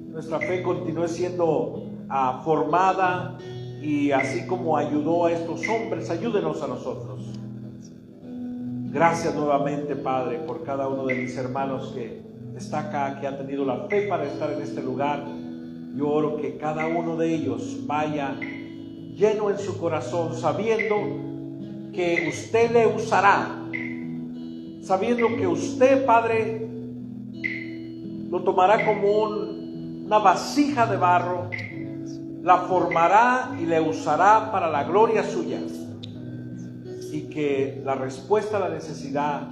nuestra fe continúe siendo formada, y así como ayudó a estos hombres, ayúdenos a nosotros. Gracias nuevamente, Padre, por cada uno de mis hermanos que está acá, que ha tenido la fe para estar en este lugar. Yo oro que cada uno de ellos vaya lleno en su corazón, sabiendo que usted le usará, sabiendo que usted, Padre, lo tomará como una vasija de barro, la formará y le usará para la gloria suya, y que la respuesta a la necesidad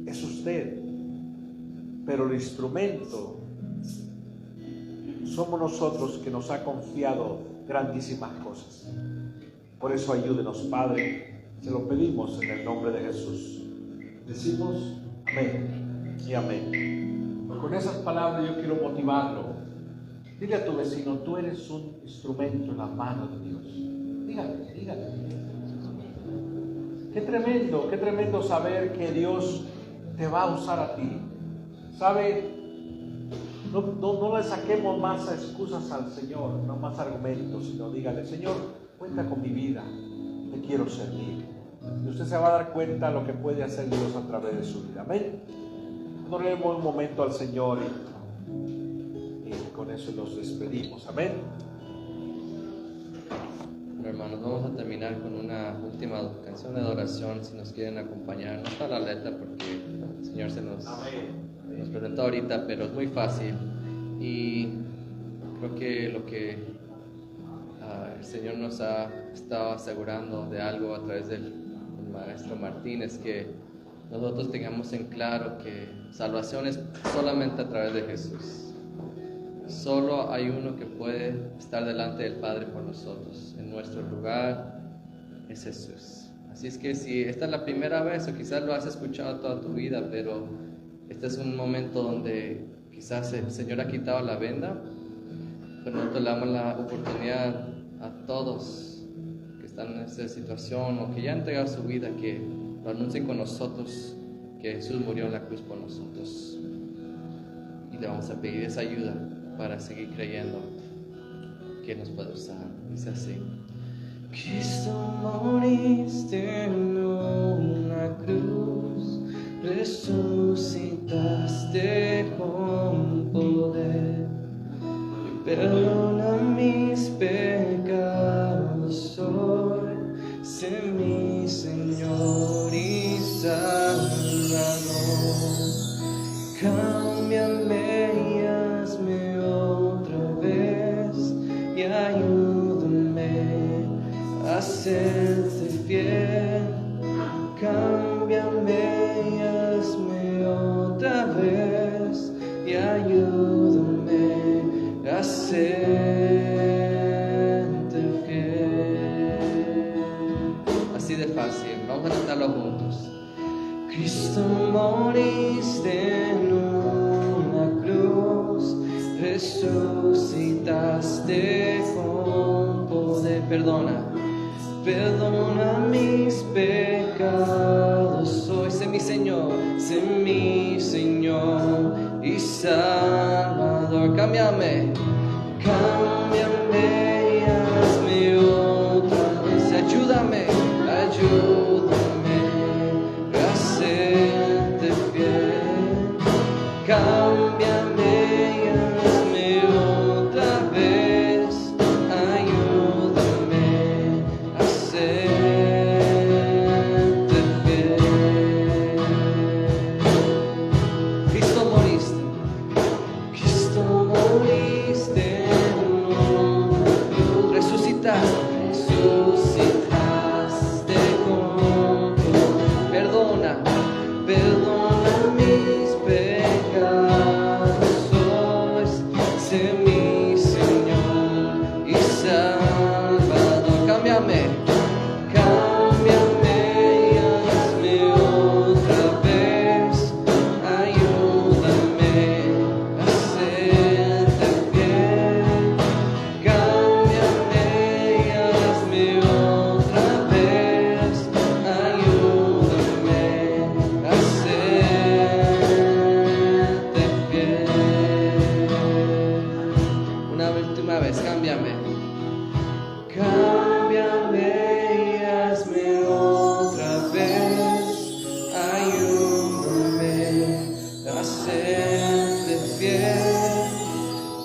es usted, pero el instrumento somos nosotros, que nos ha confiado grandísimas cosas. Por eso ayúdenos, Padre, se lo pedimos en el nombre de Jesús. Decimos amén y amén. Con esas palabras yo quiero motivarlo. Dile a tu vecino: tú eres un instrumento en las manos de Dios. Dígale. Qué tremendo saber que Dios te va a usar a ti. ¿Sabe? No le saquemos más excusas al Señor, no más argumentos, sino dígale: Señor, cuenta con mi vida, te quiero servir. Y usted se va a dar cuenta de lo que puede hacer Dios a través de su vida. Amén. Adoremos un momento al Señor y con eso nos despedimos. Amén. Bueno, hermanos, vamos a terminar con una última canción de adoración, si nos quieren acompañar. No está la letra porque el Señor se nos presentó ahorita, pero es muy fácil. Y creo que lo que el Señor nos ha estado asegurando de algo a través del maestro Martín es que nosotros tengamos en claro que salvación es solamente a través de Jesús. Solo hay uno que puede estar delante del Padre por nosotros. En nuestro lugar es Jesús. Así es que si esta es la primera vez, o quizás lo has escuchado toda tu vida, pero este es un momento donde quizás el Señor ha quitado la venda, pero nosotros le damos la oportunidad a todos que están en esta situación o que ya han entregado su vida, que lo anuncien con nosotros, que Jesús murió en la cruz por nosotros. Y le vamos a pedir esa ayuda para seguir creyendo que nos puede usar. Dice así: Cristo, moriste en una cruz, resucitaste con poder, perdona mis pecados hoy, sé mi Señor y Salvador. Cámbiame y hazme otra vez y ayúdame ayúdame a serte fiel. Así de fácil, vamos a cantarlo juntos. Cristo, moriste en una cruz, resucitaste con poder. Perdona mis pecados hoy. Sé mi Señor y Salvador. Cámbiame y hazme otra vez. Ayúdame a serte fiel. Cámbiame y hazme otra vez. Ayúdame a serte fiel. Cristo moriste en una cruz, resucitaste con poder. Perdona mis pecados hoy. Sé mi Señor y Salvador. Cámbiame y hazme otra vez. Ayúdame a serte fiel. Cámbiame y hazme otra vez. Ayúdame a serte fiel. Una última vez, cámbiame y hazme otra vez. Ayúdame a serte fiel.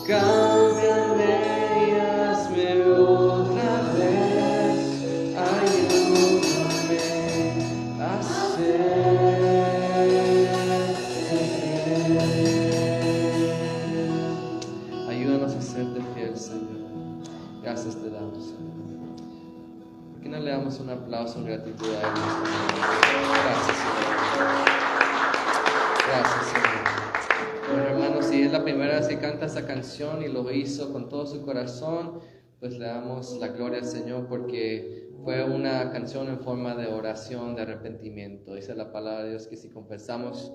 Cámbiame y hazme otra vez. Ayúdame a serte fiel. Ayúdanos a serte fiel, Señor. Gracias te damos, Señor. ¿Por qué no le damos un aplauso en gratitud a Él? Gracias, Señor. Gracias, Señor. Bueno, hermanos, si es la primera vez que canta esa canción y lo hizo con todo su corazón, pues le damos la gloria al Señor porque fue una canción en forma de oración, de arrepentimiento. Dice la palabra de Dios que si confesamos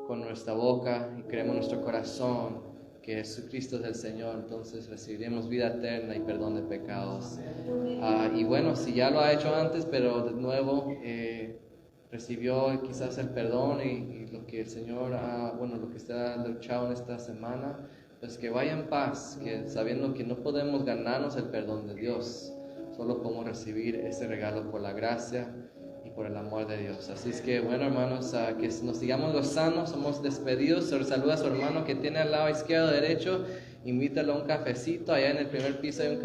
con nuestra boca y creemos en nuestro corazón que Jesucristo es el Señor, entonces recibiremos vida eterna y perdón de pecados. Y bueno, si ya lo ha hecho antes, pero de nuevo recibió quizás el perdón y lo que el Señor lo que usted ha luchado en esta semana, pues que vaya en paz, que sabiendo que no podemos ganarnos el perdón de Dios, solo podemos recibir ese regalo por la gracia y por el amor de Dios. Así es que bueno, hermanos, que nos sigamos gozando, somos despedidos. Saluda a su hermano que tiene al lado izquierdo derecho, invítalo a un cafecito, allá en el primer piso hay un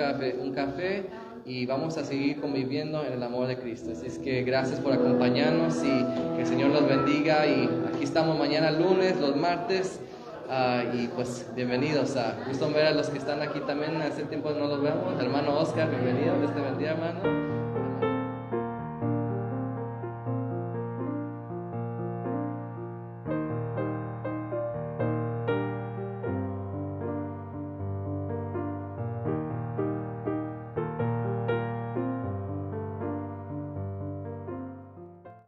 café y vamos a seguir conviviendo en el amor de Cristo. Así es que gracias por acompañarnos y que el Señor los bendiga. Y aquí estamos mañana lunes, los martes, y pues bienvenidos. Gusto ver a los que están aquí también. Hace tiempo no los vemos. Hermano Oscar, bienvenido. Dios te bendiga, hermano.